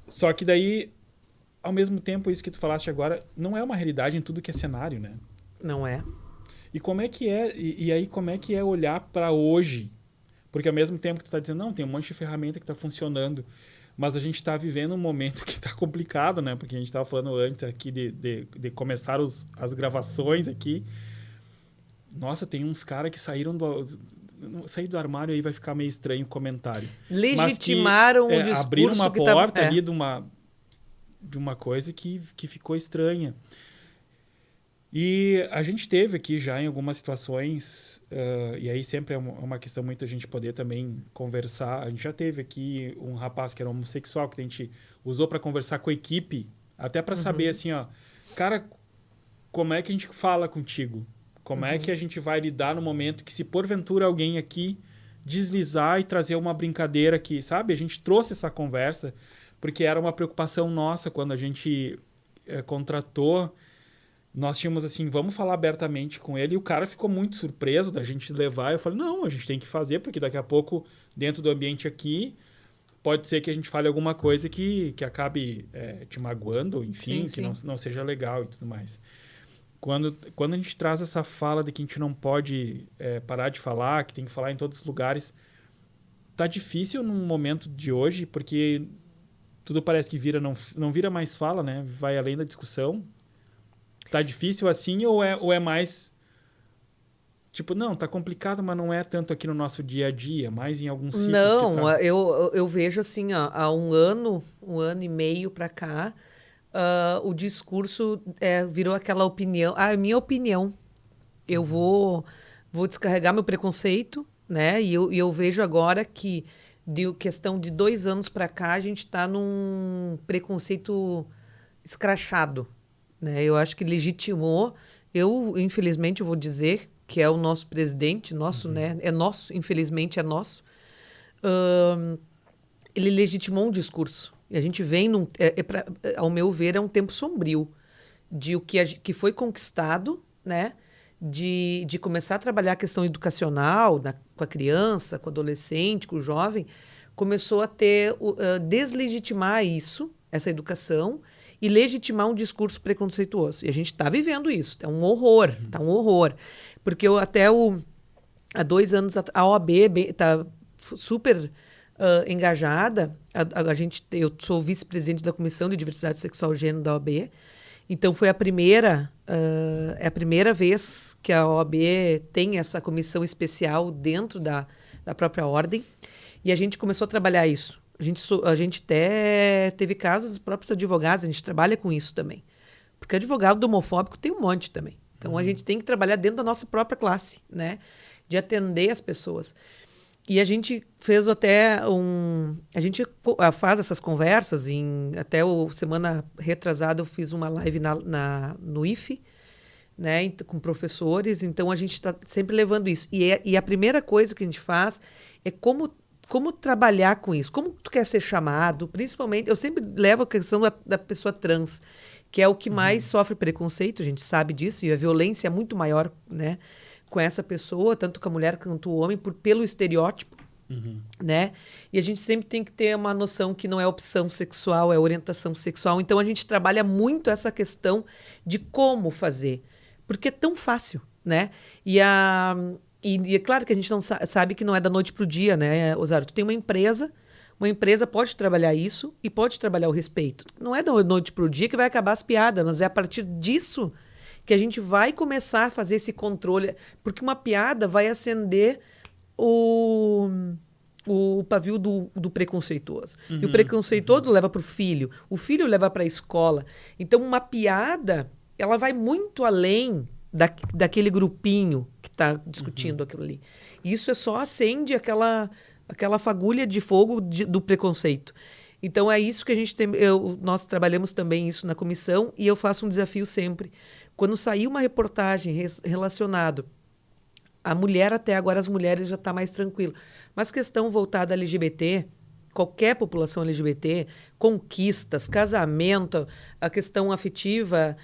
Só que daí, ao mesmo tempo, isso que tu falaste agora, não é uma realidade em tudo que é cenário, né? Não é. E como é que é, e aí como é que é olhar para hoje? Porque ao mesmo tempo que tu está dizendo, não, tem um monte de ferramenta que está funcionando, mas a gente está vivendo um momento que está complicado, né? Porque a gente estava falando antes aqui de começar as gravações aqui. Nossa, tem uns caras que saíram sair do armário, aí vai ficar meio estranho o comentário. Legitimaram o discurso abriram uma que porta ali de uma coisa que ficou estranha. E a gente teve aqui já em algumas situações, e aí sempre é uma questão muito a gente poder também conversar. A gente já teve aqui um rapaz que era homossexual, que a gente usou para conversar com a equipe, até para saber assim, ó, cara, como é que a gente fala contigo? Como é que a gente vai lidar no momento que, se porventura alguém aqui deslizar e trazer uma brincadeira aqui, sabe? A gente trouxe essa conversa porque era uma preocupação nossa quando a gente contratou. Nós tínhamos assim, vamos falar abertamente com ele, e o cara ficou muito surpreso da gente levar. Eu falei, não, a gente tem que fazer, porque daqui a pouco, dentro do ambiente aqui, pode ser que a gente fale alguma coisa que acabe te magoando, enfim, sim, que sim. não seja legal e tudo mais. Quando a gente traz essa fala de que a gente não pode parar de falar, que tem que falar em todos os lugares, tá difícil num momento de hoje, porque tudo parece que não vira mais fala, né? Vai além da discussão. Tá difícil assim ou é mais... Tipo, não, tá complicado, mas não é tanto aqui no nosso dia a dia, mais em alguns ciclos Não, que tá... eu vejo assim, ó, há um ano e meio para cá, o discurso virou aquela opinião. Ah, é minha opinião. Eu vou descarregar meu preconceito, né? E eu vejo agora que, de questão de 2 anos para cá, a gente está num preconceito escrachado, né? Eu acho que legitimou. Eu, infelizmente, vou dizer que é o nosso presidente, nosso, né? É nosso, infelizmente, é nosso. Ele legitimou um discurso. E a gente vem, ao meu ver, é um tempo sombrio de o que foi conquistado, né? De começar a trabalhar a questão educacional com a criança, com o adolescente, com o jovem, começou a deslegitimar essa educação, e legitimar um discurso preconceituoso. E a gente está vivendo isso. É um horror, tá um horror. Porque há 2 anos a OAB está super engajada. Eu sou vice-presidente da Comissão de Diversidade Sexual e Gênero da OAB. Então, foi a primeira vez que a OAB tem essa comissão especial dentro da própria ordem. E a gente começou a trabalhar isso. A gente até teve casos dos próprios advogados, a gente trabalha com isso também. Porque advogado homofóbico tem um monte também. Então, a gente tem que trabalhar dentro da nossa própria classe, né? De atender as pessoas. E a gente fez até a gente faz essas conversas, até semana retrasada eu fiz uma live no IFE, né, com professores, então a gente está sempre levando isso. E a primeira coisa que a gente faz é como trabalhar com isso, como tu quer ser chamado, principalmente, eu sempre levo a questão da pessoa trans, que é o que mais sofre preconceito, a gente sabe disso, e a violência é muito maior, né, com essa pessoa, tanto com a mulher quanto o homem, pelo estereótipo, né? E a gente sempre tem que ter uma noção que não é opção sexual, é orientação sexual. Então, a gente trabalha muito essa questão de como fazer, porque é tão fácil, né? E é claro que a gente não sabe que não é da noite para o dia, né, Osaro? Tu tem uma empresa pode trabalhar isso e pode trabalhar o respeito. Não é da noite para o dia que vai acabar as piadas, mas é a partir disso que a gente vai começar a fazer esse controle, porque uma piada vai acender o pavio do preconceituoso. E o preconceituoso leva para o filho leva para a escola. Então, uma piada, ela vai muito além daquele grupinho que está discutindo aquilo ali. E isso só acende aquela fagulha de fogo do preconceito. Então, é isso que a gente tem. Nós trabalhamos também isso na comissão, e eu faço um desafio sempre. Quando sair uma reportagem relacionada A mulher, até agora, as mulheres já tá mais tranquilo. Mas questão voltada a LGBT, qualquer população LGBT, conquistas, casamento, a questão afetiva,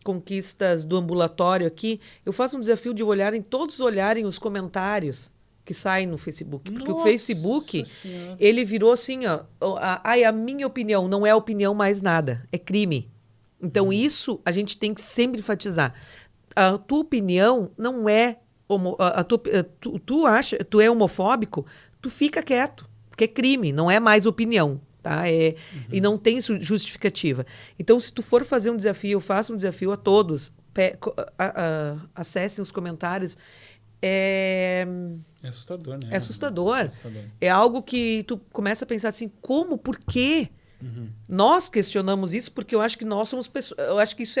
conquistas do ambulatório aqui, eu faço um desafio de todos olharem os comentários que saem no Facebook. Porque o Facebook, Senhora. ele virou assim, ó, a minha opinião não é opinião mais nada, é crime. Então, isso a gente tem que sempre enfatizar. A tua opinião não é... Tu é homofóbico, tu fica quieto, porque é crime, não é mais opinião. Tá? E não tem justificativa. Então, se tu for fazer um desafio, eu faço um desafio a todos. Acessem os comentários. É assustador, né? É assustador. É algo que tu começa a pensar assim, como, por quê? Nós questionamos isso porque eu acho que nós somos pessoas... Eu acho que isso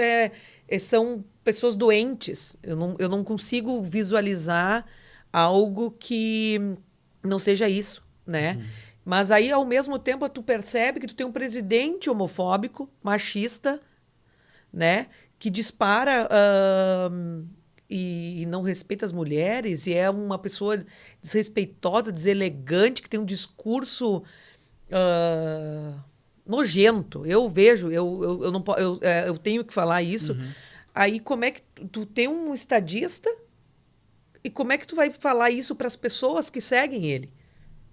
são pessoas doentes. Eu não consigo visualizar algo que não seja isso, né? Mas aí, ao mesmo tempo, tu percebe que tu tem um presidente homofóbico, machista, né? Que dispara e não respeita as mulheres, e é uma pessoa desrespeitosa, deselegante, que tem um discurso nojento. Eu vejo, eu tenho que falar isso. Aí, como é que tu tem um estadista e como é que tu vai falar isso para as pessoas que seguem ele?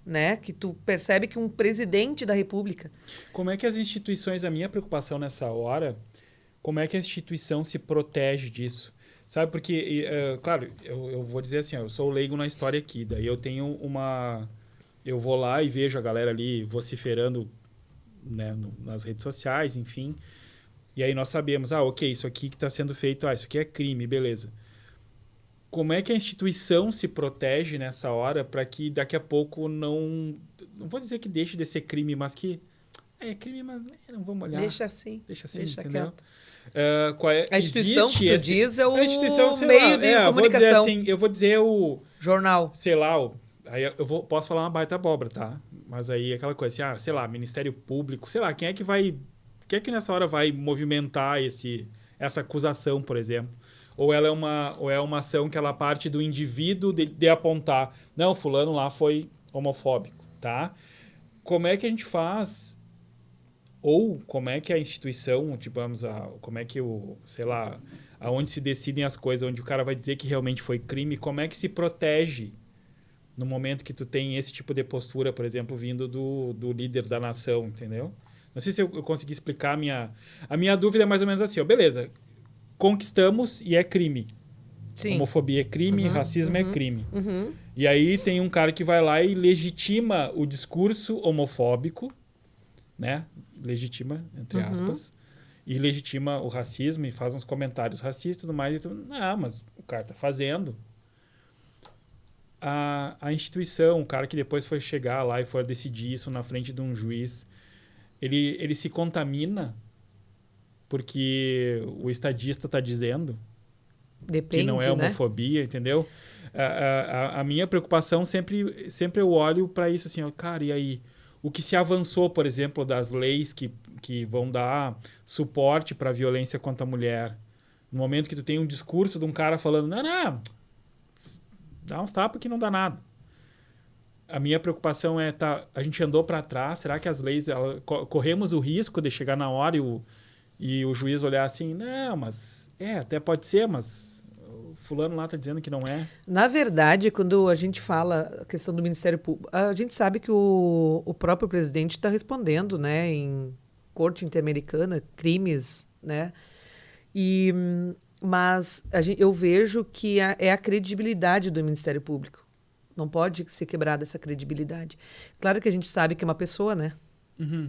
Né? Que tu percebe que um presidente da República... Como é que as instituições, a minha preocupação nessa hora, como é que a instituição se protege disso? Sabe, porque, claro, eu vou dizer assim, eu sou leigo na história aqui, daí eu tenho uma... Eu vou lá e vejo a galera ali vociferando, né, nas redes sociais, enfim, e aí nós sabemos, ok, isso aqui que está sendo feito, isso aqui é crime, beleza. Como é que a instituição se protege nessa hora para que daqui a pouco não vou dizer que deixe de ser crime, mas que é crime, mas não vamos olhar. Deixa assim, entendeu? quieto. A instituição que tu diz é o meio de comunicação. Eu vou dizer o... Jornal. Sei lá, aí posso falar uma baita abóbora, tá? Mas aí aquela coisa assim, sei lá, Ministério Público, sei lá, quem é que nessa hora vai movimentar essa acusação, por exemplo? Ou é uma ação que ela parte do indivíduo de apontar, não, fulano lá foi homofóbico, tá? Como é que a gente faz, ou como é que a instituição, como é que sei lá, aonde se decidem as coisas, onde o cara vai dizer que realmente foi crime, como é que se protege no momento que tu tem esse tipo de postura, por exemplo, vindo do líder da nação, entendeu? Não sei se eu consegui explicar a minha dúvida é mais ou menos assim, beleza, conquistamos e é crime. Sim. Homofobia é crime, racismo é crime. E aí tem um cara que vai lá e legitima o discurso homofóbico, né? Legitima, entre aspas, e legitima o racismo e faz uns comentários racistas e tudo mais. Mas o cara tá fazendo. A instituição, o cara que depois foi chegar lá e for decidir isso na frente de um juiz, ele se contamina porque o estadista está dizendo Depende, que não é homofobia, né? Entendeu? A minha preocupação sempre eu olho para isso assim, cara, e aí? O que se avançou, por exemplo, das leis que vão dar suporte para a violência contra a mulher. No momento que tu tem um discurso de um cara falando, não, dá uns tapas que não dá nada. A minha preocupação a gente andou para trás, será que as leis, corremos o risco de chegar na hora e o juiz olhar assim, não, mas até pode ser, mas o fulano lá está dizendo que não é. Na verdade, quando a gente fala a questão do Ministério Público, a gente sabe que o próprio presidente está respondendo, né, em corte interamericana, crimes, né? Mas eu vejo que é a credibilidade do Ministério Público. Não pode ser quebrada essa credibilidade. Claro que a gente sabe que é uma pessoa, né?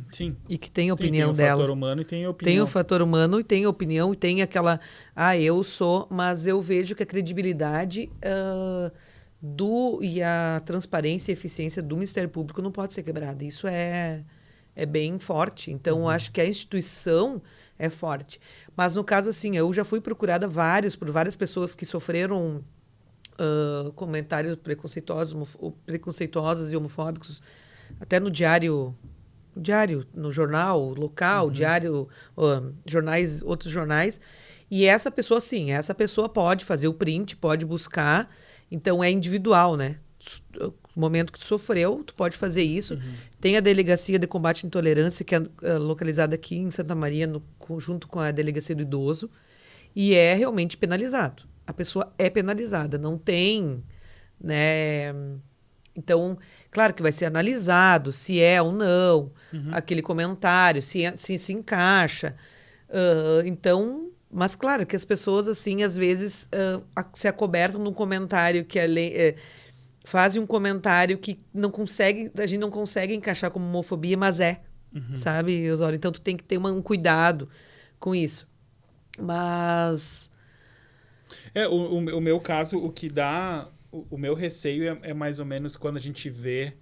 Sim. E que tem a opinião dela. Tem o fator humano e tem a opinião. Tem o fator humano e tem a opinião e tem aquela... eu sou... Mas eu vejo que a credibilidade e a transparência e eficiência do Ministério Público não pode ser quebrada. Isso é bem forte. Então, eu acho que a instituição é forte. Mas, no caso, assim, eu já fui procurada por várias pessoas que sofreram comentários preconceituosos e homofóbicos, até no diário, no jornal local, diário, outros jornais, E essa pessoa, sim, essa pessoa pode fazer o print, pode buscar, então é individual, né? No momento que tu sofreu, tu pode fazer isso. Tem a Delegacia de Combate à Intolerância, que é localizada aqui em Santa Maria, junto com a Delegacia do Idoso, e é realmente penalizado. A pessoa é penalizada, não tem, né? Então, claro que vai ser analisado se é ou não aquele comentário, se encaixa. Então, mas claro que as pessoas, assim, às vezes se acobertam num comentário que fazem um comentário que a gente não consegue encaixar como homofobia, mas sabe, Osório? Então, tu tem que ter um cuidado com isso. Mas... O meu caso, o que dá... O meu receio é mais ou menos quando a gente vê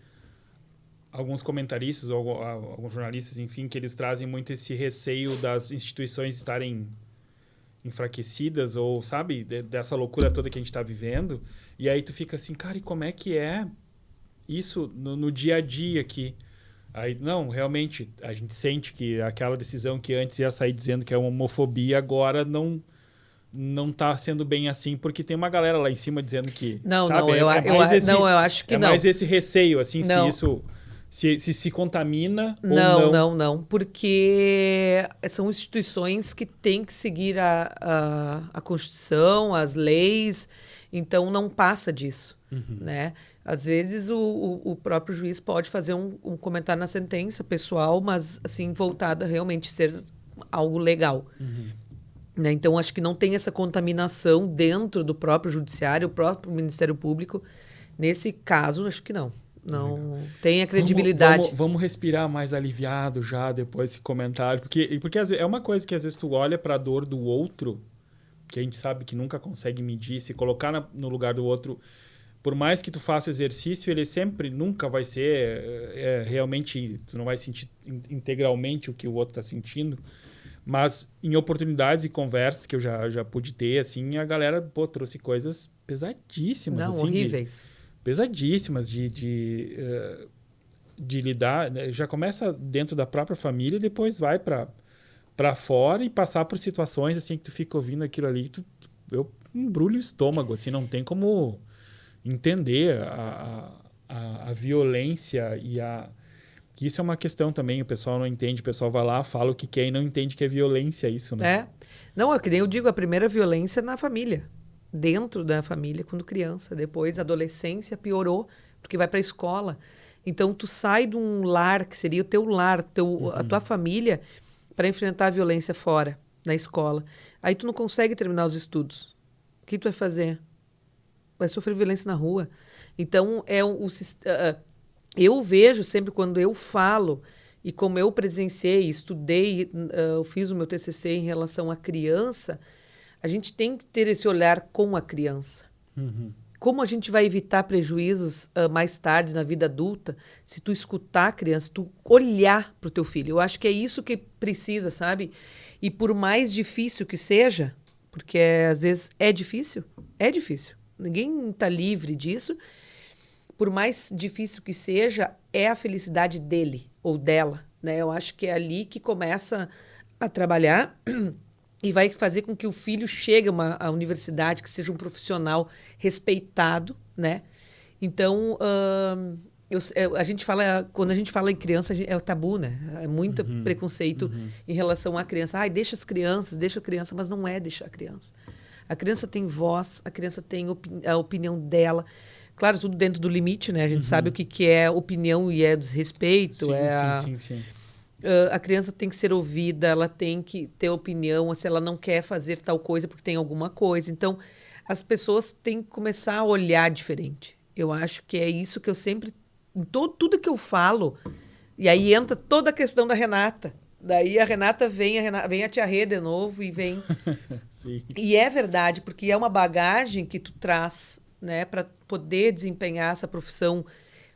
alguns comentaristas ou alguns jornalistas, enfim, que eles trazem muito esse receio das instituições estarem enfraquecidas ou, sabe, dessa loucura toda que a gente está vivendo. E aí tu fica assim, cara, e como é que é isso no dia a dia aqui? Aí, não, realmente, a gente sente que aquela decisão que antes ia sair dizendo que é uma homofobia, agora não tá sendo bem assim, porque tem uma galera lá em cima dizendo que... Não, sabe, não, eu acho que não. É mais esse receio, assim, não. se isso... Se contamina não, ou não. Não, porque são instituições que têm que seguir a Constituição, as leis, então não passa disso, né? Às vezes o próprio juiz pode fazer um comentário na sentença pessoal, mas assim, voltado a realmente ser algo legal. Né? Então, acho que não tem essa contaminação dentro do próprio judiciário, o próprio Ministério Público. Nesse caso, acho que não. Não tem a credibilidade. Vamos respirar mais aliviado já depois desse comentário. Porque é uma coisa que às vezes tu olha para a dor do outro, que a gente sabe que nunca consegue medir, se colocar no lugar do outro, por mais que tu faça exercício, ele sempre nunca vai ser realmente, tu não vai sentir integralmente o que o outro está sentindo. Mas em oportunidades e conversas que eu já pude ter, assim, a galera trouxe coisas pesadíssimas. Não, assim, horríveis. Pesadíssimas de lidar. Né? Já começa dentro da própria família e depois vai para fora e passar por situações assim que tu fica ouvindo aquilo ali, eu embrulho o estômago, assim, não tem como entender a violência e que isso é uma questão também, o pessoal não entende, o pessoal vai lá, fala o que quer e não entende que é violência isso, né? Não, é que nem eu digo, a primeira violência é na família. Dentro da família, quando criança. Depois, a adolescência piorou, porque vai para a escola. Então, tu sai de um lar, que seria o teu lar, a tua família, para enfrentar a violência fora, na escola. Aí tu não consegue terminar os estudos. O que tu vai fazer? Vai sofrer violência na rua. Então, eu vejo sempre quando eu falo, e como eu presenciei, estudei, eu fiz o meu TCC em relação à criança, a gente tem que ter esse olhar com a criança. Como a gente vai evitar prejuízos mais tarde na vida adulta se tu escutar a criança, tu olhar para o teu filho? Eu acho que é isso que precisa, sabe? E por mais difícil que seja, porque às vezes é difícil, ninguém está livre disso. Por mais difícil que seja, é a felicidade dele ou dela, né? Eu acho que é ali que começa a trabalhar e vai fazer com que o filho chegue à universidade, que seja um profissional respeitado, né? Então, a gente fala, quando a gente fala em criança, é o tabu, né? É muito preconceito em relação à criança. Ai, deixa a criança, mas não é deixar a criança. A criança tem voz, a criança tem a opinião dela. Claro, tudo dentro do limite, né? A gente sabe o que é opinião e é desrespeito. Sim. A criança tem que ser ouvida, ela tem que ter opinião, se ela não quer fazer tal coisa porque tem alguma coisa. Então, as pessoas têm que começar a olhar diferente. Eu acho que é isso que eu sempre... Em tudo que eu falo, e aí entra toda a questão da Renata. Daí a Renata vem a Tia Rê de novo e vem... Sim. E é verdade, porque é uma bagagem que tu traz, né, para poder desempenhar essa profissão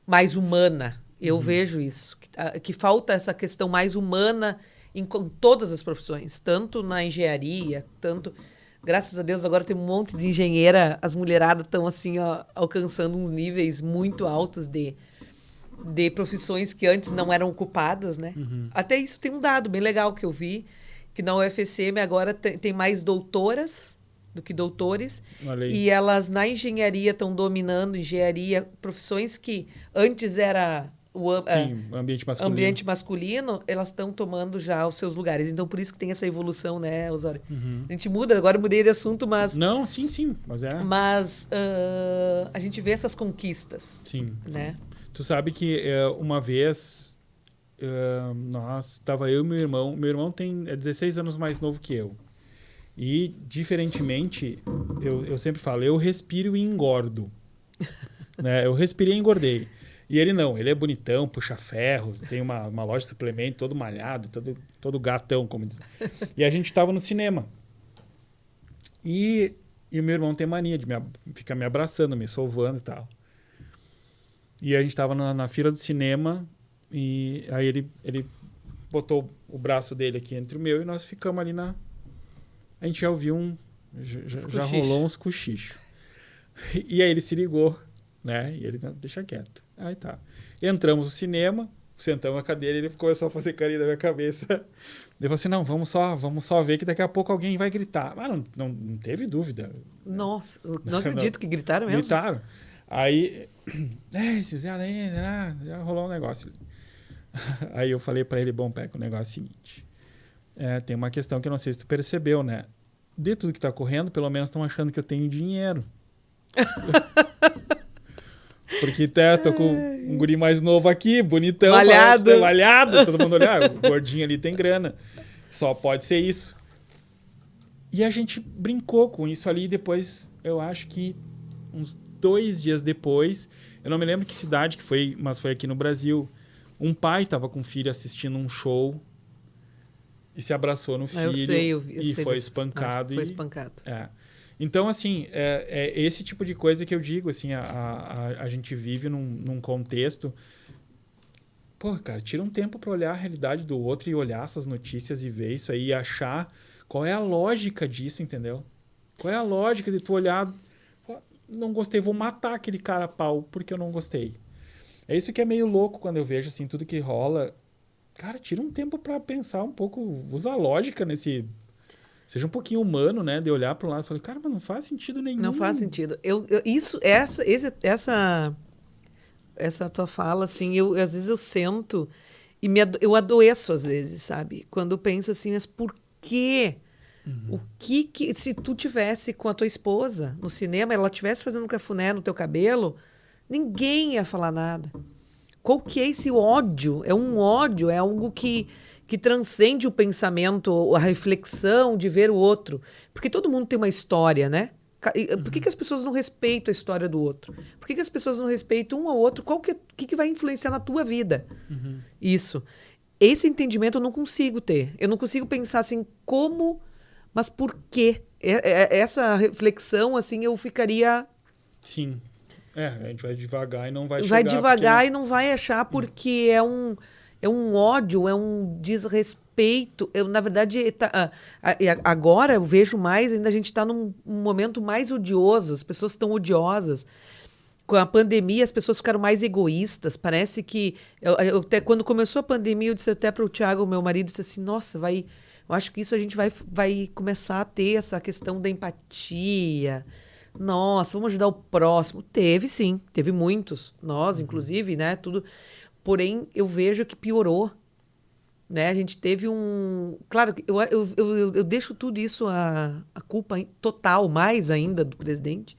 mais humana. Eu vejo isso, que falta essa questão mais humana em todas as profissões, tanto na engenharia, tanto... Graças a Deus, agora tem um monte de engenheira, as mulheradas estão assim, ó, alcançando uns níveis muito altos de profissões que antes não eram ocupadas, né? Até isso tem um dado bem legal que eu vi, que na UFSM agora tem mais doutoras do que doutores. Olha aí. E elas na engenharia estão dominando engenharia, profissões que antes era Sim, ambiente masculino. ambiente masculino, elas estão tomando já os seus lugares. Então, por isso que tem essa evolução, né, Osório? A gente muda, agora eu mudei de assunto, mas... Não, sim, mas é... Mas a gente vê essas conquistas, Sim. né? Tu sabe que uma vez, tava eu e meu irmão é 16 anos mais novo que eu. E, diferentemente, eu sempre falo, eu respiro e engordo. Né? Eu respirei e engordei. E ele não, ele é bonitão, puxa ferro, tem uma loja de suplemento, todo malhado, todo gatão, como diz. E a gente tava no cinema. E o meu irmão tem mania de ficar me abraçando, me sovando e tal. E a gente tava na fila do cinema e aí ele botou o braço dele aqui entre o meu e nós ficamos ali A gente já ouviu já rolou uns cochichos. E aí ele se ligou, né? E ele, deixa quieto. Aí tá. Entramos no cinema, sentamos na cadeira e ele começou a fazer carinho na minha cabeça. Ele falou assim, não, vamos só ver que daqui a pouco alguém vai gritar. Mas não teve dúvida. Nossa, não acredito que gritaram mesmo. Gritaram. Aí, esses aí, já rolou um negócio. Aí eu falei pra ele, bom, Peco, o negócio é o seguinte. Tem uma questão que eu não sei se tu percebeu, né? De tudo que tá correndo, pelo menos estão achando que eu tenho dinheiro. Porque tô com um guri mais novo aqui, bonitão. Malhado. Todo mundo olha, o gordinho ali tem grana. Só pode ser isso. E a gente brincou com isso ali. Depois, eu acho que uns 2 dias depois, eu não me lembro que cidade que foi, mas foi aqui no Brasil. Um pai estava com o filho assistindo um show e se abraçou no filho. Eu sei foi espancado. Foi espancado. Então, assim, é esse tipo de coisa que eu digo, assim, a gente vive num contexto... Pô, cara, tira um tempo para olhar a realidade do outro e olhar essas notícias e ver isso aí e achar qual é a lógica disso, entendeu? Qual é a lógica de tu olhar... Não gostei, vou matar aquele cara a pau porque eu não gostei. É isso que é meio louco quando eu vejo, assim, tudo que rola. Cara, tira um tempo para pensar um pouco, usa a lógica nesse... Seja um pouquinho humano, né? De olhar para o lado e falar, cara, mas não faz sentido nenhum. Não faz sentido. Essa tua fala, assim, às vezes eu sento e eu adoeço às vezes, sabe? Quando eu penso assim, mas por quê? O que se tu tivesse com a tua esposa no cinema, ela estivesse fazendo um cafuné no teu cabelo, ninguém ia falar nada. Qual que é esse ódio? É um ódio, é algo que transcende o pensamento, a reflexão de ver o outro. Porque todo mundo tem uma história, né? Por que as pessoas não respeitam a história do outro? Por que as pessoas não respeitam um ao outro? O que vai influenciar na tua vida? Isso. Esse entendimento eu não consigo ter. Eu não consigo pensar assim, como, mas por quê? Essa reflexão, assim, eu ficaria... Sim. A gente vai devagar e não vai chegar... Vai devagar e não vai achar porque é um ódio, é um desrespeito. Na verdade, agora eu vejo mais, ainda a gente está num momento mais odioso, as pessoas estão odiosas. Com a pandemia, as pessoas ficaram mais egoístas. Parece que... até quando começou a pandemia, eu disse até para o Thiago, meu marido, disse assim, nossa, eu acho que isso a gente vai começar a ter essa questão da empatia. Nossa, vamos ajudar o próximo. Teve, sim. Teve muitos. Nós, inclusive, né? Tudo... Porém, eu vejo que piorou. Né? A gente teve um... Claro, eu deixo tudo isso a culpa total, mais ainda, do presidente.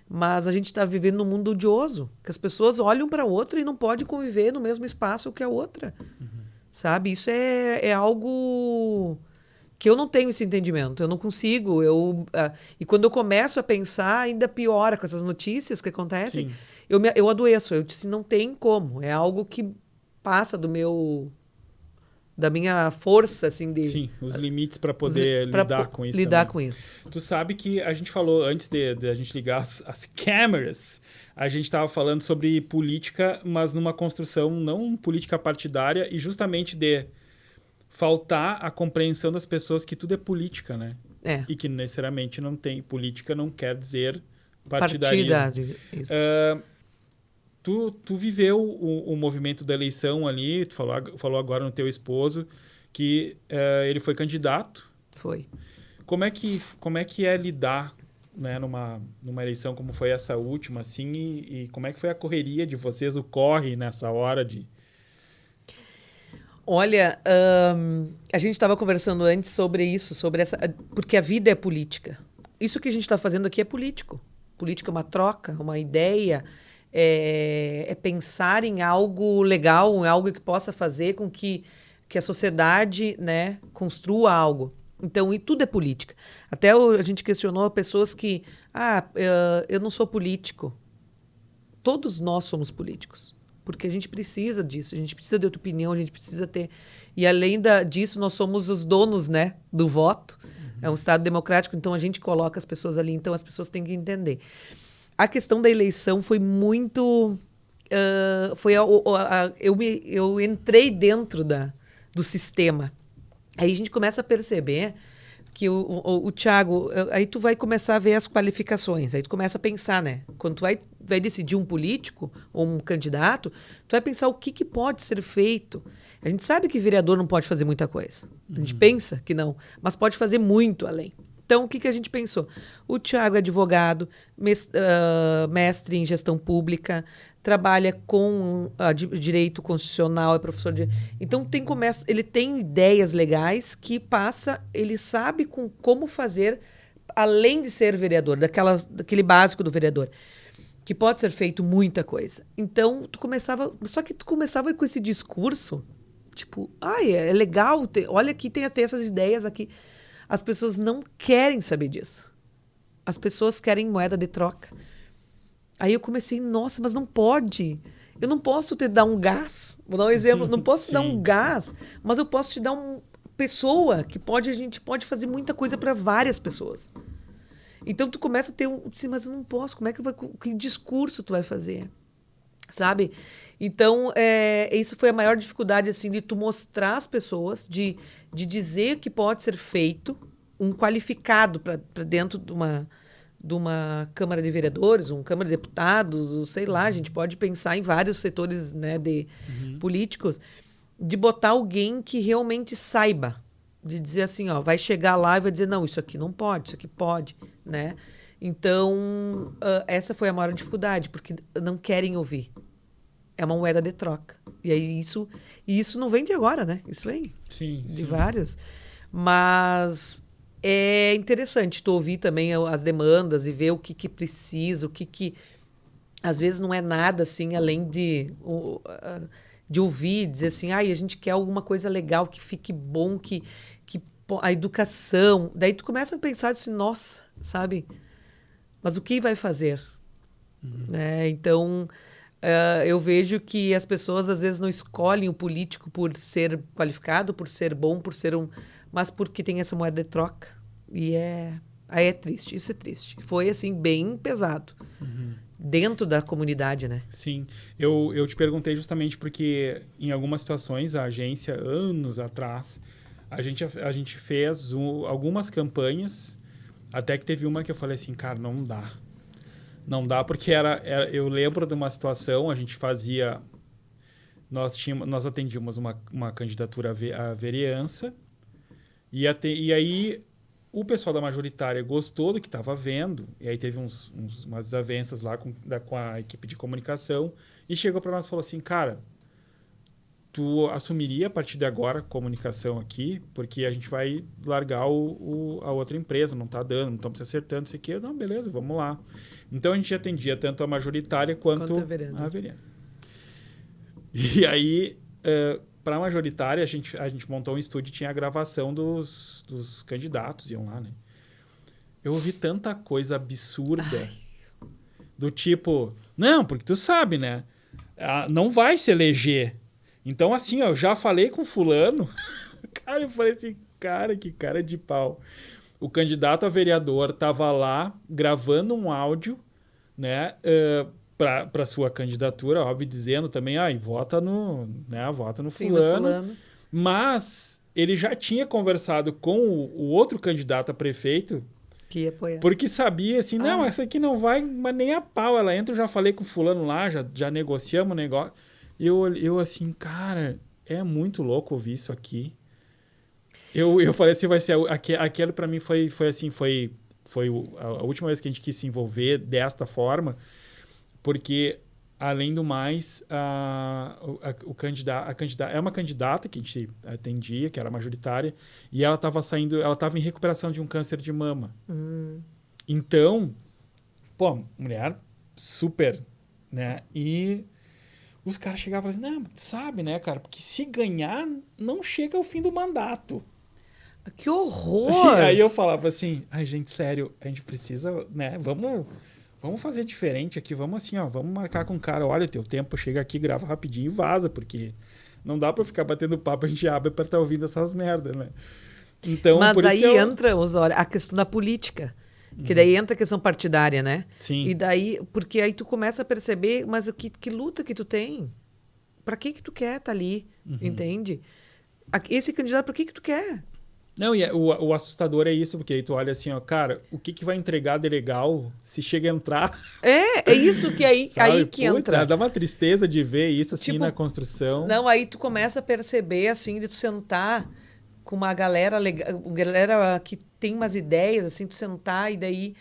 Mas a gente está vivendo num mundo odioso, que as pessoas olham para a outra e não podem conviver no mesmo espaço que a outra. Sabe? Isso é algo que eu não tenho esse entendimento. Eu não consigo. E quando eu começo a pensar, ainda piora com essas notícias que acontecem. Sim. Eu adoeço. Eu disse, não tem como. É algo que passa da minha força, assim, de... Sim, os limites para poder lidar com isso. Lidar com isso. Tu sabe que a gente falou, antes de a gente ligar as câmeras, a gente estava falando sobre política, mas numa construção não política partidária e justamente de faltar a compreensão das pessoas que tudo é política, né? E que necessariamente não tem... Política não quer dizer partidarismo. Isso. Tu viveu o movimento da eleição ali, tu falou agora no teu esposo, que ele foi candidato. Foi. Como é que é lidar, né, numa eleição como foi essa última, assim, e como é que foi a correria de vocês, o corre nessa hora de... Olha, a gente estava conversando antes sobre isso, porque a vida é política. Isso que a gente está fazendo aqui é político. Política é uma troca, uma ideia, é pensar em algo legal, em algo que possa fazer com que a sociedade, né, construa algo. Então, e tudo é política. Até a gente questionou pessoas que, eu não sou político. Todos nós somos políticos. Porque a gente precisa disso, a gente precisa de outra opinião, a gente precisa ter... E além disso, nós somos os donos, né, do voto. É um Estado democrático, então a gente coloca as pessoas ali, então as pessoas têm que entender. A questão da eleição foi muito... eu entrei dentro do sistema. Aí a gente começa a perceber que o Thiago... Aí tu vai começar a ver as qualificações, aí tu começa a pensar, né? Quando tu vai decidir um político ou um candidato, tu vai pensar o que pode ser feito. A gente sabe que vereador não pode fazer muita coisa. A gente pensa que não, mas pode fazer muito além. Então, o que a gente pensou? O Thiago é advogado, mestre em gestão pública, trabalha com direito constitucional, é professor de... Então, ele tem ideias legais que ele sabe como fazer, além de ser vereador, daquele básico do vereador, que pode ser feito muita coisa. Então, tu começava com esse discurso, tipo, é legal, olha aqui, tem essas ideias aqui. As pessoas não querem saber disso. As pessoas querem moeda de troca. Aí eu comecei, nossa, mas não pode. Eu não posso te dar um gás. Vou dar um exemplo. Não posso te dar um gás, mas eu posso te dar uma pessoa que a gente pode fazer muita coisa para várias pessoas. Então tu começa a ter mas eu não posso. Como é que discurso tu vai fazer? Sabe? Então, isso foi a maior dificuldade, assim, de tu mostrar às pessoas, de dizer que pode ser feito um qualificado para dentro de uma Câmara de Vereadores, uma Câmara de Deputados, sei lá, a gente pode pensar em vários setores, né, políticos, de botar alguém que realmente saiba, de dizer assim, vai chegar lá e vai dizer, não, isso aqui não pode, isso aqui pode, né? Então, essa foi a maior dificuldade, porque não querem ouvir. É uma moeda de troca. E aí isso não vem de agora, né? Isso vem de vários. Mas é interessante tu ouvir também as demandas e ver o que precisa, às vezes não é nada assim, além de ouvir, dizer assim, a gente quer alguma coisa legal, que fique bom, que a educação. Daí tu começa a pensar assim, nossa, sabe? Mas o que vai fazer? Né? Então... eu vejo que as pessoas às vezes não escolhem o político por ser qualificado, por ser bom, mas porque tem essa moeda de troca. E aí é triste, isso é triste. Foi assim, bem pesado. Dentro da comunidade, né? Sim. Eu te perguntei justamente porque em algumas situações, a agência, anos atrás, a gente fez algumas campanhas, até que teve uma que eu falei assim, cara, não dá. Não dá porque eu lembro de uma situação, a gente fazia... Nós atendíamos uma candidatura à vereança e aí o pessoal da majoritária gostou do que estava vendo, e aí teve umas desavenças lá com a equipe de comunicação e chegou para nós e falou assim, cara, tu assumiria a partir de agora a comunicação aqui, porque a gente vai largar a outra empresa, não está dando, não estamos se acertando, isso aqui. Não, beleza, vamos lá. Então a gente atendia tanto a majoritária quanto a verenda. E aí, para a majoritária, a gente montou um estúdio e tinha a gravação dos candidatos, iam lá, né? Eu ouvi tanta coisa absurda, do tipo, não, porque tu sabe, né? Não vai se eleger. Então, assim, eu já falei com fulano. Cara, eu falei assim, que cara de pau. O candidato a vereador estava lá gravando um áudio, né, para sua candidatura, óbvio, dizendo também, vota no fulano. Mas ele já tinha conversado com o outro candidato a prefeito, que ia apoiar. Porque sabia assim, não, essa aqui não vai, mas nem a pau. Ela entra, eu já falei com o fulano lá, já negociamos o negócio. Eu assim, cara, é muito louco ouvir isso aqui. Eu falei assim, vai ser... Aquele para mim foi assim, foi a última vez que a gente quis se envolver desta forma, porque, além do mais, o candidato é uma candidata que a gente atendia, que era majoritária, e ela estava em recuperação de um câncer de mama. Então, pô, mulher super, né? E os caras chegavam e falavam assim, não, sabe, né, cara? Porque se ganhar, não chega ao fim do mandato. Que horror! E aí eu falava assim, ai, gente, sério, a gente precisa, né? Vamos fazer diferente aqui, vamos assim, ó, vamos marcar com o cara, olha, teu tempo, chega aqui, grava rapidinho e vaza, porque não dá pra ficar batendo papo, a gente abre pra estar ouvindo essas merdas, né? Então, Mas por aí isso que entra, Osório, a questão da política. Que daí entra a questão partidária, né? Sim. E daí, porque aí tu começa a perceber, mas que luta que tu tem? Pra que tu quer tá ali? Entende? Esse candidato, pra que tu quer? Não, e o assustador é isso, porque aí tu olha assim, ó, cara, o que vai entregar de legal se chega a entrar? É isso que aí que Puta, entra. dá uma tristeza de ver isso assim Tipo, na construção. Não, aí tu começa a perceber, assim, de tu sentar com uma galera legal, galera que tem umas ideias, assim, tu sentar e daí...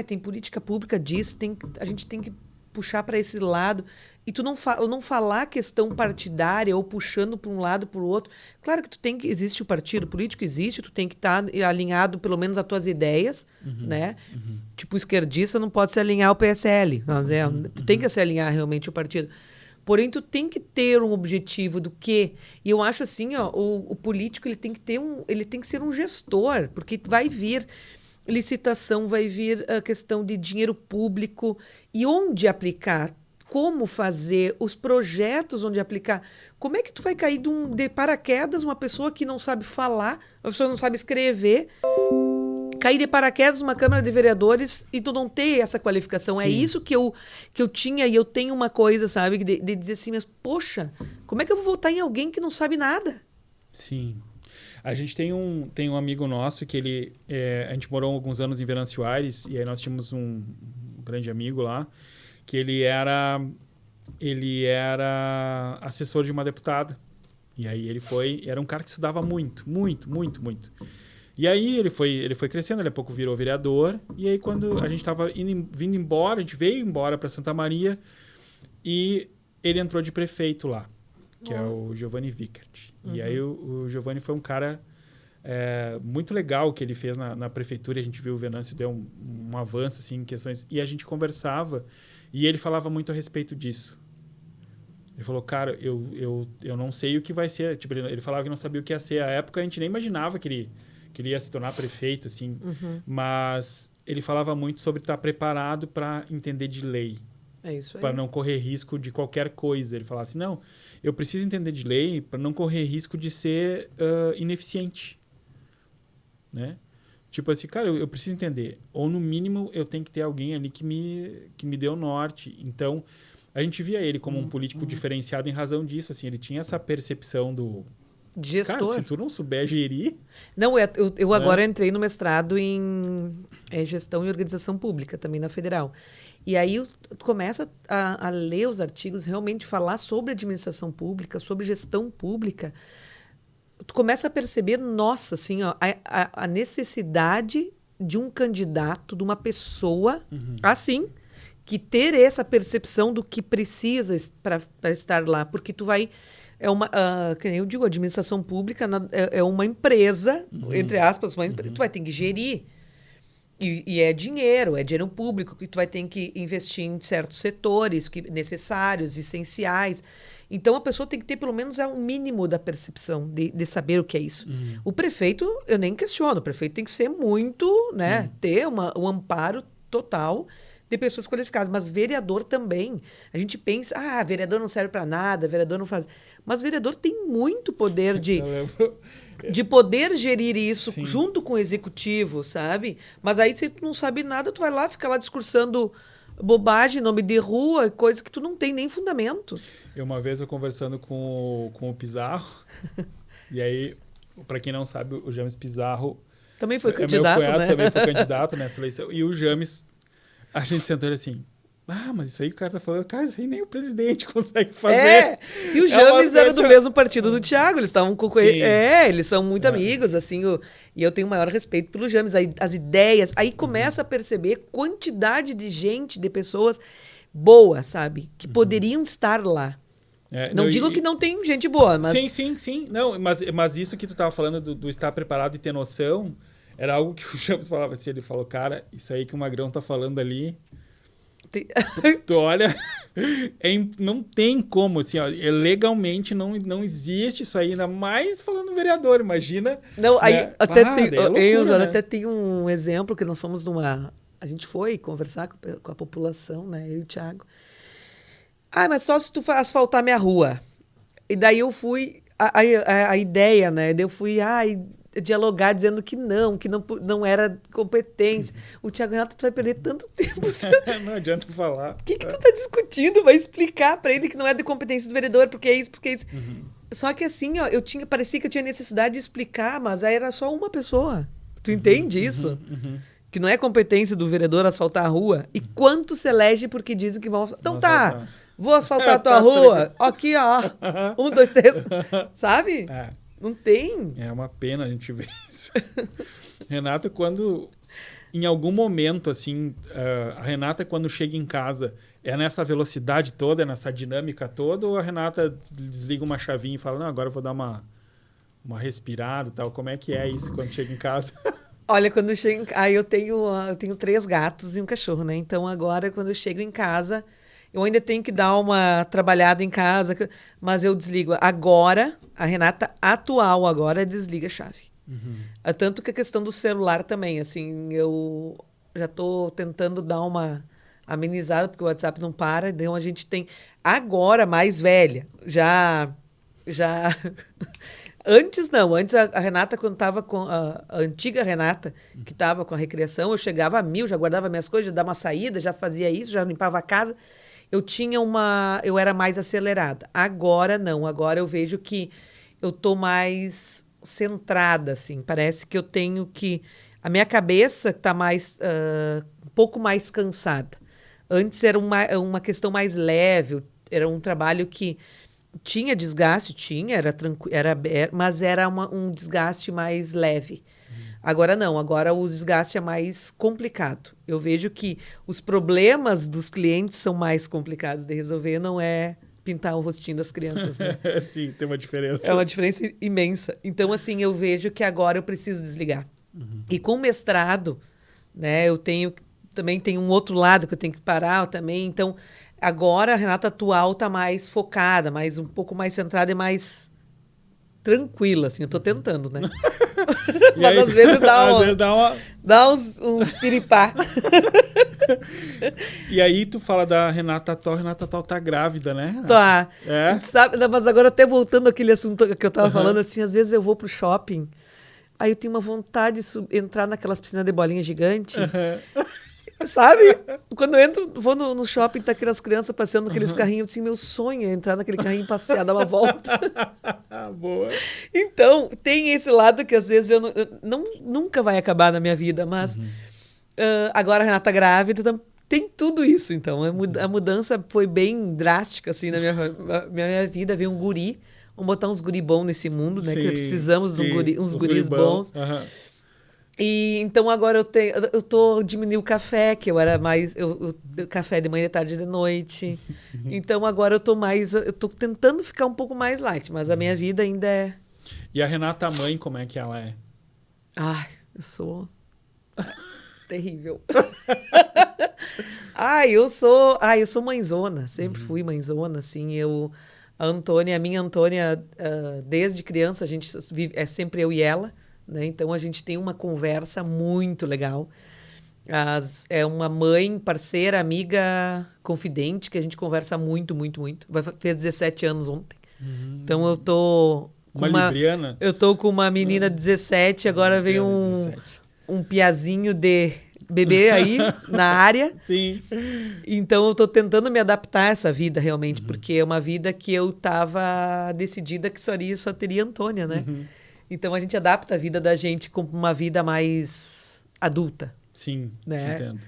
tem política pública disso, a gente tem que puxar para esse lado. E tu não falar questão partidária ou puxando para um lado para o outro. Claro que existe o partido político, existe, tu tem que estar alinhado pelo menos às tuas ideias, né? Tipo, o esquerdista não pode se alinhar ao PSL. Tu tem que se alinhar realmente ao partido. Porém, tu tem que ter um objetivo do quê? E eu acho assim, ó, o político ele tem que ser um gestor, porque vai vir licitação, vai vir a questão de dinheiro público e onde aplicar, como fazer, os projetos onde aplicar. Como é que tu vai cair de paraquedas uma pessoa que não sabe falar, uma pessoa que não sabe escrever, cair de paraquedas numa Câmara de Vereadores e tu não ter essa qualificação? Sim. É isso que eu tinha e eu tenho uma coisa, sabe, de dizer assim, mas poxa, como é que eu vou votar em alguém que não sabe nada? Sim. A gente tem um amigo nosso que a gente morou alguns anos em Venâncio Aires e aí nós tínhamos um grande amigo lá que ele era assessor de uma deputada. E aí era um cara que estudava muito, muito, muito, muito. E aí ele foi crescendo, ele a pouco virou vereador e aí quando a gente estava vindo embora, a gente veio embora para Santa Maria e ele entrou de prefeito lá, que é o Giovanni Vickert. E aí o Giovanni foi um cara muito legal que ele fez na prefeitura. A gente viu o Venâncio deu um avanço assim, em questões... E a gente conversava e ele falava muito a respeito disso. Ele falou, cara, eu não sei o que vai ser. Tipo, ele falava que não sabia o que ia ser. À época a gente nem imaginava que ele ia se tornar prefeito, assim. Mas ele falava muito sobre estar preparado para entender de lei. É isso aí. Para não correr risco de qualquer coisa. Ele falava assim, não, eu preciso entender de lei para não correr risco de ser ineficiente. Né? Tipo assim, cara, eu preciso entender. Ou, no mínimo, eu tenho que ter alguém ali que me dê o norte. Então, a gente via ele como um político diferenciado em razão disso. Assim, ele tinha essa percepção do... gestor. Cara, se tu não souber gerir... Não, eu agora entrei no mestrado em gestão e organização pública, também na Federal. E aí tu começa a ler os artigos, realmente falar sobre administração pública, sobre gestão pública. Tu começa a perceber, nossa, assim, ó, a necessidade de um candidato, de uma pessoa, assim, que ter essa percepção do que precisa para estar lá. Porque tu vai... que nem eu digo, a administração pública é uma empresa, entre aspas, tu vai ter que gerir. E é dinheiro público que tu vai ter que investir em certos setores necessários, essenciais. Então, a pessoa tem que ter pelo menos um mínimo da percepção de saber o que é isso. O prefeito, eu nem questiono, o prefeito tem que ser muito, né, ter um amparo total de pessoas qualificadas. Mas vereador também. A gente pensa, vereador não serve para nada, vereador não faz... Mas vereador tem muito poder de poder gerir isso junto com o executivo, sabe? Mas aí, se tu não sabe nada, tu vai lá, fica lá discursando bobagem, nome de rua, coisa que tu não tem nem fundamento. Uma vez eu conversando com o Pizarro, e aí, para quem não sabe, o James Pizarro... Também foi candidato, meu cunhado, né? também foi candidato nessa eleição. E o James, a gente sentou ele assim, Ah, mas isso aí que o cara tá falando, cara, isso aí nem o presidente consegue fazer. É, e o James era do coisa- mesmo partido do Thiago, eles estavam com... Sim. eles são muito amigos, assim, e eu tenho o maior respeito pelo James. Aí, as ideias, aí começa a perceber quantidade de gente, de pessoas boas, sabe? Que poderiam estar lá. Não digo que não tem gente boa, mas... Sim. Não, mas isso que tu tava falando do estar preparado e ter noção, era algo que o Champs falava assim, ele falou, cara, isso aí que o Magrão tá falando ali, tu olha, não tem como, assim, ó, legalmente não existe isso aí, ainda mais falando vereador, imagina. Não, aí né? até Bah, tem, daí é loucura, né? até tem um exemplo que nós fomos numa... A gente foi conversar com a população, né? Eu e o Thiago. Ah, mas só se tu asfaltar minha rua. E daí eu fui... A ideia, né? Daí eu fui dialogar dizendo que não era competência. O Thiago Renato, tu vai perder tanto tempo. Não adianta falar. O que tu tá discutindo? Vai explicar pra ele que não é de competência do vereador, porque é isso, porque é isso. Só que assim, ó, parecia que eu tinha necessidade de explicar, mas aí era só uma pessoa. Tu entende isso? Que não é competência do vereador asfaltar a rua. E quanto se elege porque dizem que vão... Então tá, vou asfaltar a tua rua. Aqui, ó. 1, 2, 3. Sabe? É. Não tem. É uma pena a gente ver isso. Renata, quando... Em algum momento, assim, a Renata, quando chega em casa, é nessa velocidade toda, é nessa dinâmica toda, ou a Renata desliga uma chavinha e fala, não, agora eu vou dar uma respirada e tal. Como é que é isso quando chega em casa? Olha, quando eu chego... Aí eu tenho 3 gatos e um cachorro, né? Então agora, quando eu chego em casa, eu ainda tenho que dar uma trabalhada em casa, mas eu desligo. Agora, a Renata atual agora desliga a chave. Tanto que a questão do celular também, assim, eu já estou tentando dar uma amenizada, porque o WhatsApp não para, então a gente tem... Agora, mais velha, já... Antes não, antes a Renata, quando estava com a antiga Renata, que estava com a recreação, eu chegava a 1000, já guardava minhas coisas, já dava uma saída, já fazia isso, já limpava a casa. Eu era mais acelerada. Agora não, agora eu vejo que eu tô mais centrada, assim. Parece que eu tenho que... A minha cabeça está mais, um pouco mais cansada. Antes era uma questão mais leve, era um trabalho que tinha desgaste, era tranquilo, mas era um desgaste mais leve. Agora não, agora o desgaste é mais complicado. Eu vejo que os problemas dos clientes são mais complicados de resolver, não é pintar o rostinho das crianças, né? Sim, tem uma diferença. É uma diferença imensa. Então, assim, eu vejo que agora eu preciso desligar. E com o mestrado, né, também tem um outro lado que eu tenho que parar também. Então, agora a Renata atual está mais focada, um pouco mais centrada e mais tranquila, assim. Eu estou tentando, né? Mas aí, às vezes dá uns piripá. E aí tu fala da Renata Tal tá grávida, né, Renata? Tá. É? Sabe, mas agora até voltando àquele assunto que eu estava falando, assim, às vezes eu vou pro shopping, aí eu tenho uma vontade de entrar naquelas piscinas de bolinha gigante. Sabe? Quando eu vou no shopping, tá aquelas crianças passeando naqueles carrinhos, assim, meu sonho é entrar naquele carrinho e passear, dar uma volta. Boa. Então, tem esse lado que às vezes nunca vai acabar na minha vida, mas agora a Renata tá grávida, tem tudo isso, então. A mudança foi bem drástica, assim, na minha vida. Veio um guri, vamos botar uns guri bons nesse mundo, né? Sim, que precisamos de uns guris bons. E então agora eu tô diminuindo o café, que eu era mais café de manhã, de tarde e de noite. Então agora eu tô tentando ficar um pouco mais light, mas a minha vida ainda é... E a Renata mãe, como é que ela é? Ai, eu sou terrível. Eu sou mãezona, sempre fui mãezona, assim, a minha Antônia, desde criança a gente vive, é sempre eu e ela, né? Então a gente tem uma conversa muito legal. É uma mãe, parceira, amiga, confidente, que a gente conversa muito, muito, muito. Fez 17 anos ontem. Então eu tô com libriana? Eu tô com uma menina de 17, agora vem um piazinho de bebê aí na área. Sim. Então eu tô tentando me adaptar a essa vida realmente, porque é uma vida que eu tava decidida que só teria Antônia, né? Então a gente adapta a vida da gente como uma vida mais adulta. Sim, né? entendo.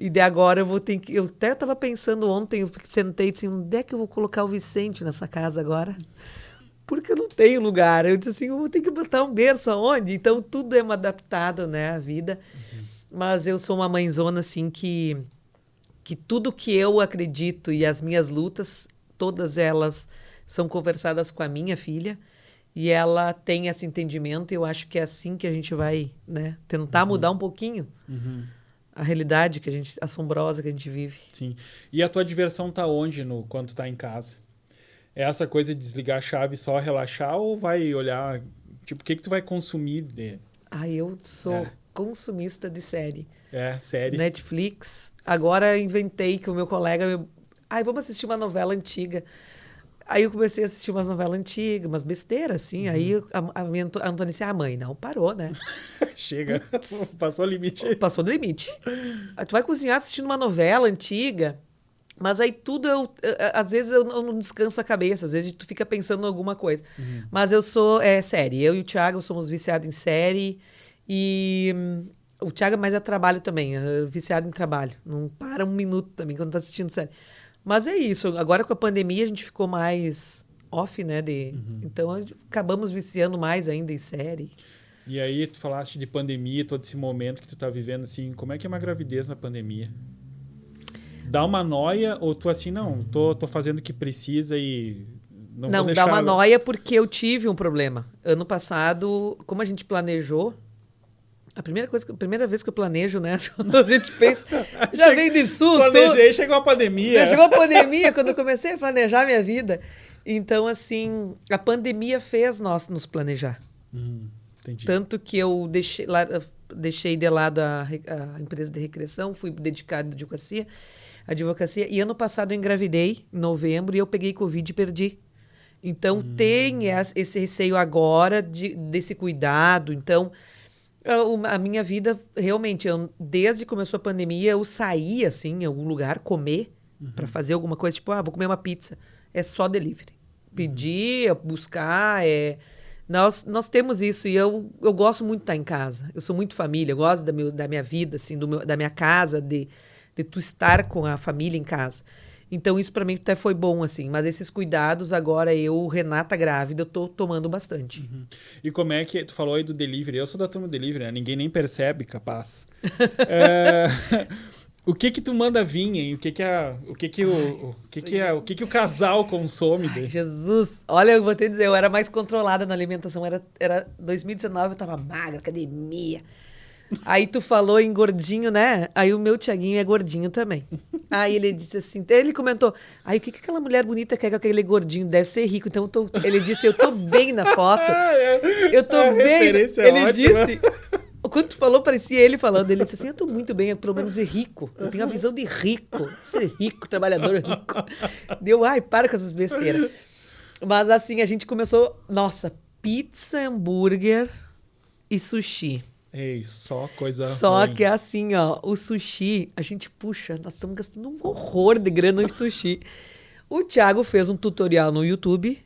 E de agora eu vou ter que... Eu até estava pensando ontem, eu sentei e disse, onde é que eu vou colocar o Vicente nessa casa agora? Porque eu não tenho lugar. Eu disse assim, eu vou ter que botar um berço aonde? Então, tudo é adaptado, né, à vida. Mas eu sou uma mãezona, assim, que tudo que eu acredito e as minhas lutas, todas elas são conversadas com a minha filha. E ela tem esse entendimento, e eu acho que é assim que a gente vai, né, tentar mudar um pouquinho a realidade assombrosa que a gente vive. Sim. E a tua diversão tá onde quando tu tá em casa? É essa coisa de desligar a chave e só relaxar, ou vai olhar, tipo, o que tu vai consumir Eu sou consumista de série. Série. Netflix. Agora eu inventei que o meu colega... vamos assistir uma novela antiga. Aí eu comecei a assistir umas novelas antigas, umas besteiras, assim. Aí a Antônia disse, mãe, não, parou, né? Chega, passou o limite. Passou do limite. Aí tu vai cozinhar assistindo uma novela antiga, mas aí tudo às vezes eu não descanso a cabeça, às vezes tu fica pensando em alguma coisa. Mas eu sou série. Eu e o Thiago somos viciados em série e o Thiago mais é trabalho também, viciado em trabalho. Não para um minuto também quando tá assistindo série. Mas é isso. Agora com a pandemia a gente ficou mais off, né? Então acabamos viciando mais ainda em série. E aí tu falaste de pandemia, todo esse momento que tu tá vivendo, assim, como é que é uma gravidez na pandemia? Dá uma noia ou tu assim, não, tô fazendo o que precisa e não vou deixar... Dá uma noia porque eu tive um problema. Ano passado, como a gente planejou, a primeira vez que eu planejo, né? A gente pensa, já vem de susto. Planejei, chegou a pandemia. Chegou a pandemia quando eu comecei a planejar minha vida. Então, assim, a pandemia fez nós nos planejar. Entendi. Tanto que eu deixei de lado a empresa de recreação, fui dedicada à advocacia. E ano passado eu engravidei, em novembro, e eu peguei Covid e perdi. Então, tem esse receio agora desse cuidado. Então... A minha vida, realmente, desde que começou a pandemia, eu saía, assim, em algum lugar, comer, para fazer alguma coisa, tipo, vou comer uma pizza. É só delivery. Pedir, buscar, Nós temos isso, e eu gosto muito de estar em casa. Eu sou muito família, eu gosto da minha vida, assim, da minha casa, de tu estar com a família em casa. Então, isso para mim até foi bom, assim. Mas esses cuidados, agora Renata grávida, eu tô tomando bastante. E como é que... Tu falou aí do delivery. Eu sou da turma do delivery, né? Ninguém nem percebe, capaz. O que tu manda vir, hein? O que o casal consome? Jesus! Olha, eu vou te dizer, eu era mais controlada na alimentação. Era 2019, eu tava magra, academia. Aí tu falou em gordinho, né? Aí o meu Thiaguinho é gordinho também. Aí ele disse assim, ele comentou, o que aquela mulher bonita quer com aquele gordinho? Deve ser rico. Então ele disse, eu tô bem na foto. Eu tô bem. Ele disse, quando tu falou, parecia ele falando. Ele disse assim, eu tô muito bem, pelo menos de rico. Eu tenho a visão de rico, de ser rico, trabalhador rico. Deu, para com essas besteiras. Mas assim, a gente começou, nossa, pizza, hambúrguer e sushi. Ei, só coisa Só ruim. que assim, o sushi, a gente, nós estamos gastando um horror de grana no sushi. O Thiago fez um tutorial no YouTube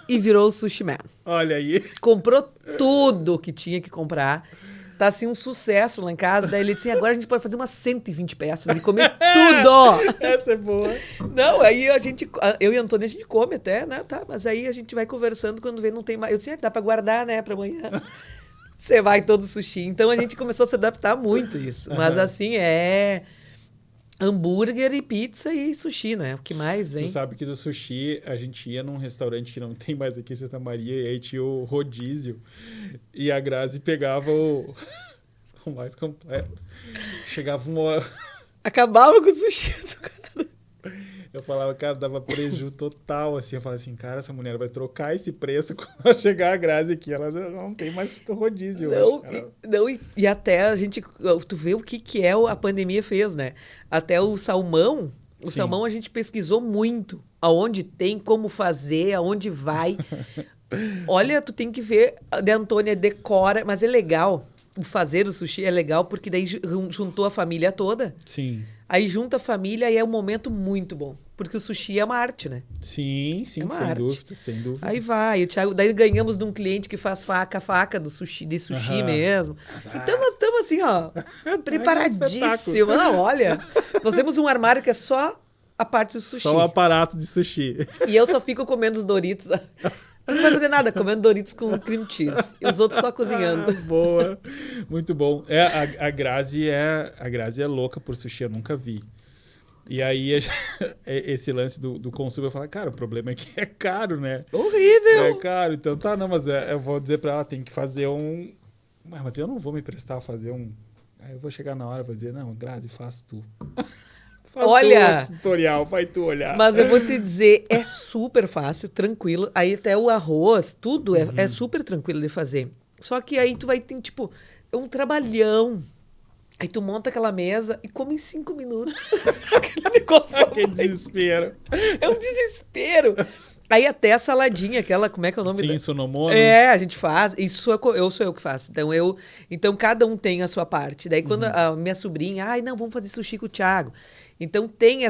e virou o Sushi Man. Olha aí. Comprou tudo que tinha que comprar. Tá assim um sucesso lá em casa. Daí ele disse, agora a gente pode fazer umas 120 peças e comer tudo. Essa é boa. Não, aí eu e a Antônia, a gente come até, né? Tá, mas aí a gente vai conversando quando vê não tem mais. Eu disse, dá pra guardar, né, pra amanhã. Você vai todo sushi. Então, a gente começou a se adaptar muito a isso. Mas, assim, hambúrguer e pizza e sushi, né? O que mais vem. Tu sabe que do sushi, a gente ia num restaurante que não tem mais aqui em Santa Maria, e aí tinha o rodízio. E a Grazi pegava o mais completo. Chegava uma... Acabava com o sushi do cara. Eu falava, cara, dava prejuízo total, assim. Eu falava assim, cara, essa mulher vai trocar esse preço quando chegar a Grazi aqui. Ela já não tem mais rodízio. E até a gente... Tu vê o que a pandemia fez, né? Até o salmão... O salmão a gente pesquisou muito. Aonde tem, como fazer, aonde vai. Olha, tu tem que ver... A Antônia decora, mas é legal. Fazer o sushi é legal, porque daí juntou a família toda. Sim. Aí junta a família e é um momento muito bom. Porque o sushi é uma arte, né? Sim, É sim, uma sem arte. dúvida, sem dúvida. Aí vai, o Thiago, daí ganhamos de um cliente que faz faca de sushi Aham. mesmo. Então nós estamos assim, ó, Espetáculo. preparadíssimos. Não, olha, nós temos um armário que é só a parte do sushi. Só o aparato de sushi. E eu só fico comendo os Doritos. Tu não vai fazer nada, comendo Doritos com cream cheese. E os outros só cozinhando. Boa. Muito bom. A Grazi é louca por sushi, eu nunca vi. E aí, esse lance do consumo, eu falo, cara, o problema é que é caro, né? Horrível! É caro, então tá, não, mas eu vou dizer pra ela, tem que fazer um... Mas eu não vou me prestar a fazer um... Aí eu vou chegar na hora e vou dizer, não, Grazi, faz tu. Faz Olha, tu o tutorial, vai tu olhar. mas eu vou te dizer, é super fácil, tranquilo. Aí até o arroz, tudo é super tranquilo de fazer. Só que aí tu vai ter, tipo, é um trabalhão. Aí tu monta aquela mesa e come em 5 minutos. Aquele negócio Que desespero. é um desespero. Aí até a saladinha, aquela, como é que é o nome? Sim, sonomono. É, a gente faz. Isso sou eu que faço. Então cada um tem a sua parte. Daí quando a minha sobrinha, ai, não, vamos fazer sushi com o Thiago. Então tem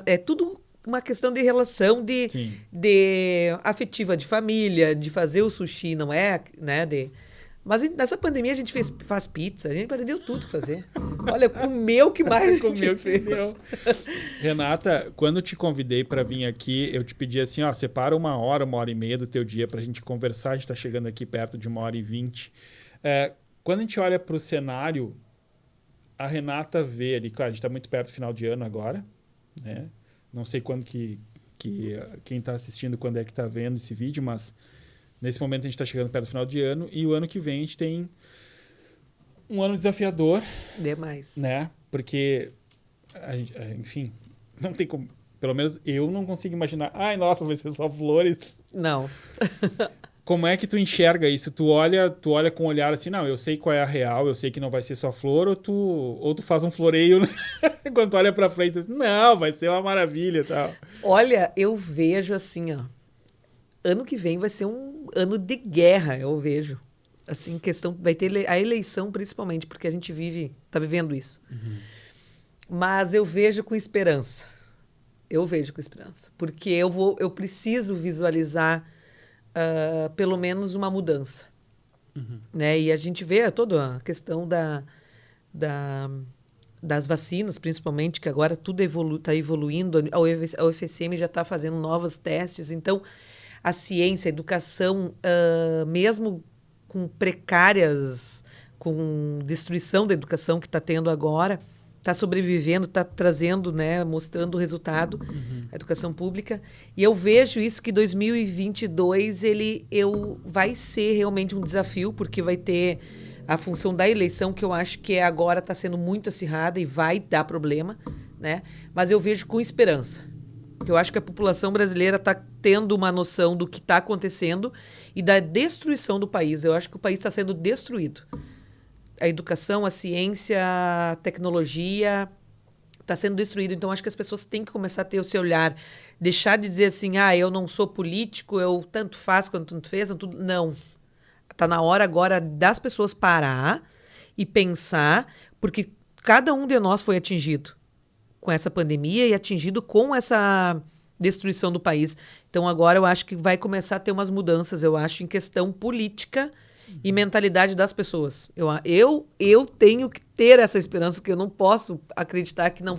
é tudo uma questão de relação Sim. de afetiva de família, de fazer o sushi, não é, né, mas nessa pandemia a gente faz pizza, a gente aprendeu tudo que fazer. Olha, comeu o que mais a gente Comeu que fez. deu. Renata, quando eu te convidei para vir aqui, eu te pedi assim, ó, separa 1 hora e meia do teu dia pra gente conversar, a gente tá chegando aqui perto de 1h20. Quando a gente olha pro cenário, a Renata vê ali, claro, a gente tá muito perto do final de ano agora, né? Não sei quando que quem tá assistindo, quando é que tá vendo esse vídeo, mas nesse momento a gente está chegando perto do final de ano e o ano que vem a gente tem um ano desafiador. Demais. Né? Porque, enfim, não tem como... Pelo menos eu não consigo imaginar. Ai, nossa, vai ser só flores. Não. Como é que tu enxerga isso? Tu olha com um olhar assim, não, eu sei qual é a real, eu sei que não vai ser só flor, ou tu faz um floreio, né? Quando tu olha pra frente, assim, não, vai ser uma maravilha e tal. Olha, eu vejo assim, ó. Ano que vem vai ser um ano de guerra, eu vejo. Assim, vai ter a eleição principalmente, porque a gente tá vivendo isso. Mas eu vejo com esperança. Eu vejo com esperança. Porque eu preciso visualizar pelo menos uma mudança. Né? E a gente vê toda a questão das vacinas, principalmente, que agora tudo está evoluindo. A UFSM já está fazendo novos testes. Então, a ciência, a educação, mesmo com precárias, com destruição da educação que está tendo agora, está sobrevivendo, está trazendo, né, mostrando o resultado, a educação pública. E eu vejo isso que 2022 vai ser realmente um desafio, porque vai ter a função da eleição, que eu acho que agora está sendo muito acirrada e vai dar problema, né? Mas eu vejo com esperança. Eu acho que a população brasileira está tendo uma noção do que está acontecendo e da destruição do país. Eu acho que o país está sendo destruído. A educação, a ciência, a tecnologia está sendo destruído. Então, acho que as pessoas têm que começar a ter o seu olhar. Deixar de dizer assim, eu não sou político, eu tanto faz quanto tanto fez. Tudo. Não. Está na hora agora das pessoas parar e pensar, porque cada um de nós foi atingido com essa pandemia e atingido com essa destruição do país. Então, agora eu acho que vai começar a ter umas mudanças, eu acho, em questão política e mentalidade das pessoas. Eu tenho que ter essa esperança, porque eu não posso acreditar que não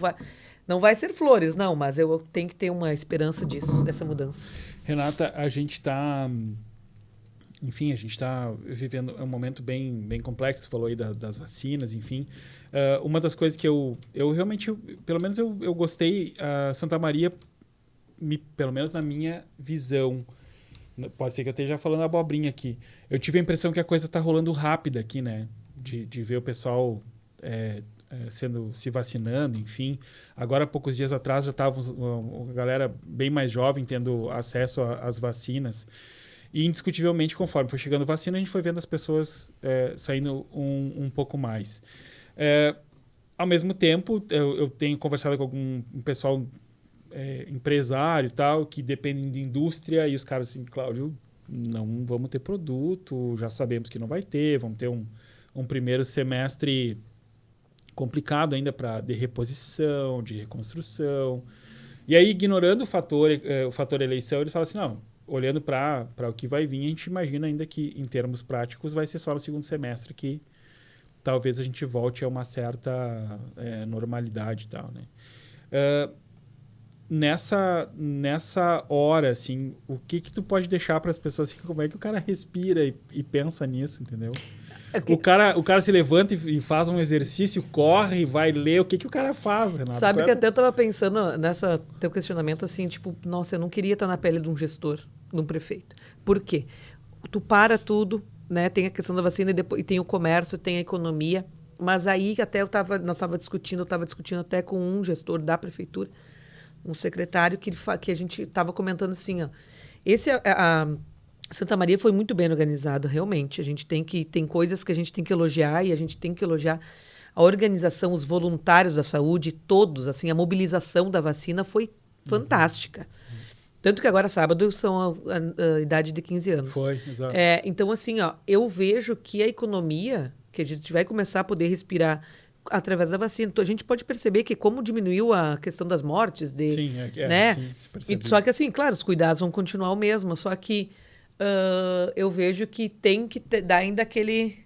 vai ser flores, não, mas eu tenho que ter uma esperança dessa mudança. Renata, a gente está vivendo um momento bem, bem complexo, você falou aí das vacinas, enfim. Uma das coisas que eu realmente, pelo menos eu gostei, Santa Maria, pelo menos na minha visão, pode ser que eu esteja falando abobrinha aqui, eu tive a impressão que a coisa está rolando rápida aqui, né? De ver o pessoal se vacinando, enfim. Agora, há poucos dias atrás, já estava uma galera bem mais jovem tendo acesso às vacinas. E, indiscutivelmente, conforme foi chegando a vacina, a gente foi vendo as pessoas saindo um pouco mais. Ao mesmo tempo, eu tenho conversado com algum pessoal empresário e tal, que dependem de indústria, e os caras assim, Cláudio, não vamos ter produto, já sabemos que não vai ter, vamos ter um primeiro semestre complicado ainda de reposição, de reconstrução. E aí, ignorando o fator eleição, eles falam assim, não, olhando para o que vai vir, a gente imagina ainda que, em termos práticos, vai ser só no segundo semestre que talvez a gente volte a uma certa normalidade e tal, né? Nessa hora, assim, o que tu pode deixar para as pessoas, assim, como é que o cara respira e pensa nisso, entendeu? O cara se levanta e faz um exercício, corre, vai ler, o que o cara faz, Renato? Sabe que até eu tava pensando nessa teu questionamento, assim, tipo, nossa, eu não queria estar na pele de um gestor, de um prefeito. Por quê? Tu para tudo, né? Tem a questão da vacina e tem o comércio, tem a economia, mas aí até eu estava discutindo até com um gestor da prefeitura, um secretário que a gente estava comentando assim, ó, a Santa Maria foi muito bem organizado, realmente. Tem coisas que a gente tem que elogiar e a gente tem que elogiar a organização, os voluntários da saúde, todos, assim, a mobilização da vacina foi fantástica. Tanto que agora, sábado, são a idade de 15 anos. Foi, exato. Então, assim, ó, eu vejo que a economia, que a gente vai começar a poder respirar através da vacina. Então, a gente pode perceber que como diminuiu a questão das mortes, né? Sim, só que, assim, claro, os cuidados vão continuar o mesmo, só que eu vejo que tem que dar ainda aquele...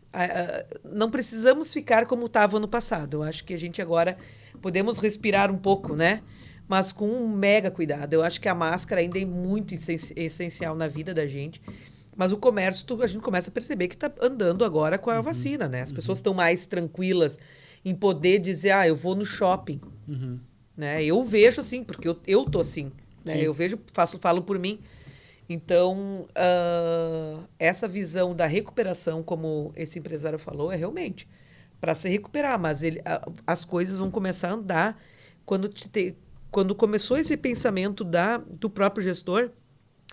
não precisamos ficar como estava no passado. Eu acho que a gente agora podemos respirar um pouco, né? Mas com um mega cuidado. Eu acho que a máscara ainda é muito essencial na vida da gente. Mas o comércio, a gente começa a perceber que está andando agora com a vacina, né? As pessoas estão mais tranquilas em poder dizer, eu vou no shopping. Né? Eu vejo assim, porque eu tô assim. Né? Eu vejo, falo por mim. Então, essa visão da recuperação, como esse empresário falou, é realmente para se recuperar. Mas as coisas vão começar a andar quando começou esse pensamento do próprio gestor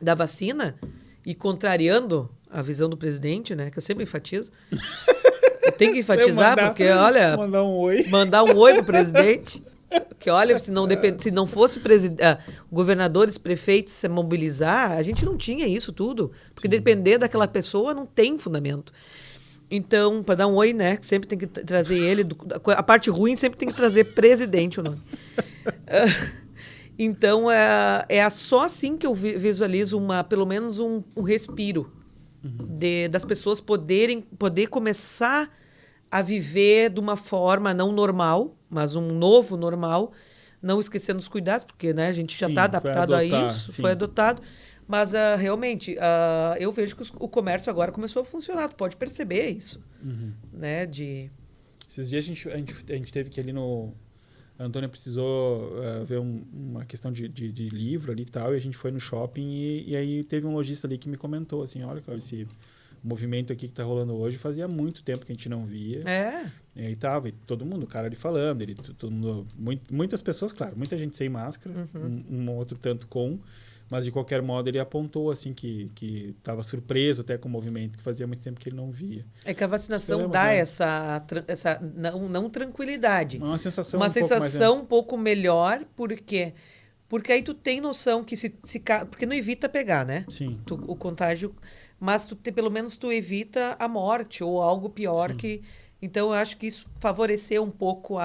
da vacina e contrariando a visão do presidente, né, que eu sempre enfatizo. Eu tenho que enfatizar porque, olha... Mandar um oi. Mandar um oi pro presidente. Que, olha, se não fosse governadores, prefeitos se mobilizar, a gente não tinha isso tudo. Porque depender daquela pessoa não tem fundamento. Então, para dar um oi, né? Sempre tem que trazer ele. A parte ruim sempre tem que trazer presidente o nome. Então, só assim que eu visualizo pelo menos um respiro das pessoas poder começar a viver de uma forma não normal, mas um novo normal, não esquecendo os cuidados, porque, né, a gente já está adaptado a isso, foi adotado. Mas, realmente, eu vejo que o comércio agora começou a funcionar. Tu pode perceber isso. Né, Esses dias a gente teve que ali no... A Antônia precisou ver uma questão de livro ali e tal, e a gente foi no shopping e aí teve um lojista ali que me comentou assim, olha, Cláudio, esse movimento aqui que está rolando hoje fazia muito tempo que a gente não via. E aí tava, e todo mundo, o cara ali falando, todo mundo, muitas pessoas, claro, muita gente sem máscara, um outro tanto com, mas de qualquer modo ele apontou assim que estava surpreso até com o movimento, que fazia muito tempo que ele não via. É que a vacinação dá essa não tranquilidade. Uma sensação um pouco melhor, porque aí tu tem noção que porque não evita pegar, né? Sim. O contágio, mas pelo menos tu evita a morte ou algo pior que... Então eu acho que isso favoreceu um pouco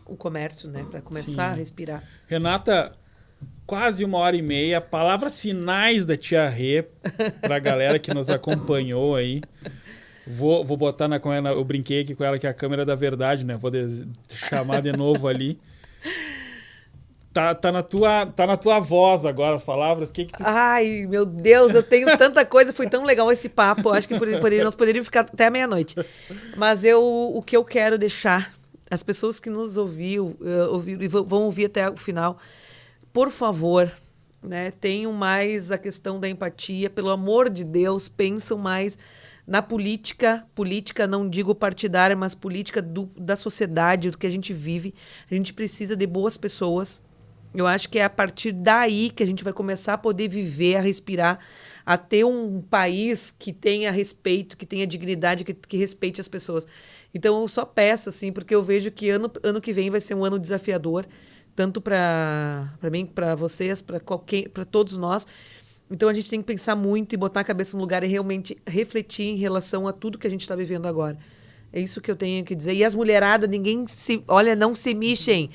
o comércio, né? Para começar a respirar. Renata, quase 1h30. Palavras finais da Tia Rê para a galera que nos acompanhou aí. Vou botar eu brinquei aqui com ela que é a câmera da verdade, né? Vou chamar de novo ali. Tá na tua voz agora as palavras. Que tu... Ai, meu Deus, eu tenho tanta coisa. Foi tão legal esse papo. Acho que nós poderíamos ficar até meia-noite. Mas o que eu quero deixar, as pessoas que nos ouviram e vão ouvir até o final, por favor, né, tenham mais a questão da empatia. Pelo amor de Deus, pensam mais na política. Política, não digo partidária, mas política da sociedade, do que a gente vive. A gente precisa de boas pessoas. Eu acho que é a partir daí que a gente vai começar a poder viver, a respirar, a ter um país que tenha respeito, que tenha dignidade, que respeite as pessoas. Então, eu só peço, assim, porque eu vejo que ano que vem vai ser um ano desafiador, tanto para mim, para vocês, para todos nós. Então, a gente tem que pensar muito e botar a cabeça no lugar e realmente refletir em relação a tudo que a gente está vivendo agora. É isso que eu tenho que dizer. E as mulheradas, não se mexem.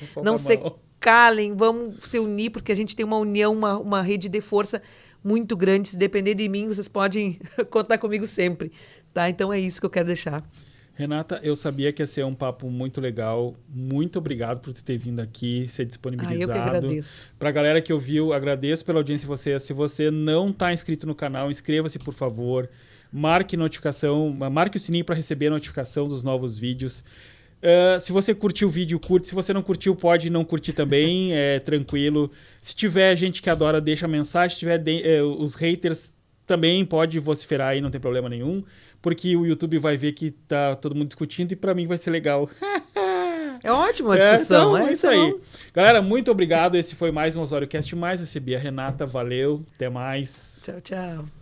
calem, vamos se unir, porque a gente tem uma união, uma rede de força muito grande. Se depender de mim, vocês podem contar comigo sempre, tá? Então é isso que eu quero deixar. Renata, eu sabia que ia ser um papo muito legal. Muito obrigado por ter vindo aqui, ser disponibilizado. Eu que agradeço. Para a galera que ouviu, agradeço pela audiência de vocês. Se você não está inscrito no canal, inscreva-se, por favor. Marque notificação, marque o sininho para receber a notificação dos novos vídeos. Se você curtiu o vídeo, curte. Se você não curtiu, pode não curtir também, é tranquilo. Se tiver gente que adora, deixa mensagem. Se tiver os haters, também pode vociferar aí, não tem problema nenhum. Porque o YouTube vai ver que tá todo mundo discutindo e para mim vai ser legal. É ótimo a discussão. Então, é isso aí. Galera, muito obrigado. Esse foi mais um OsórioCast, mais recebi a Renata. Valeu, até mais. Tchau, tchau.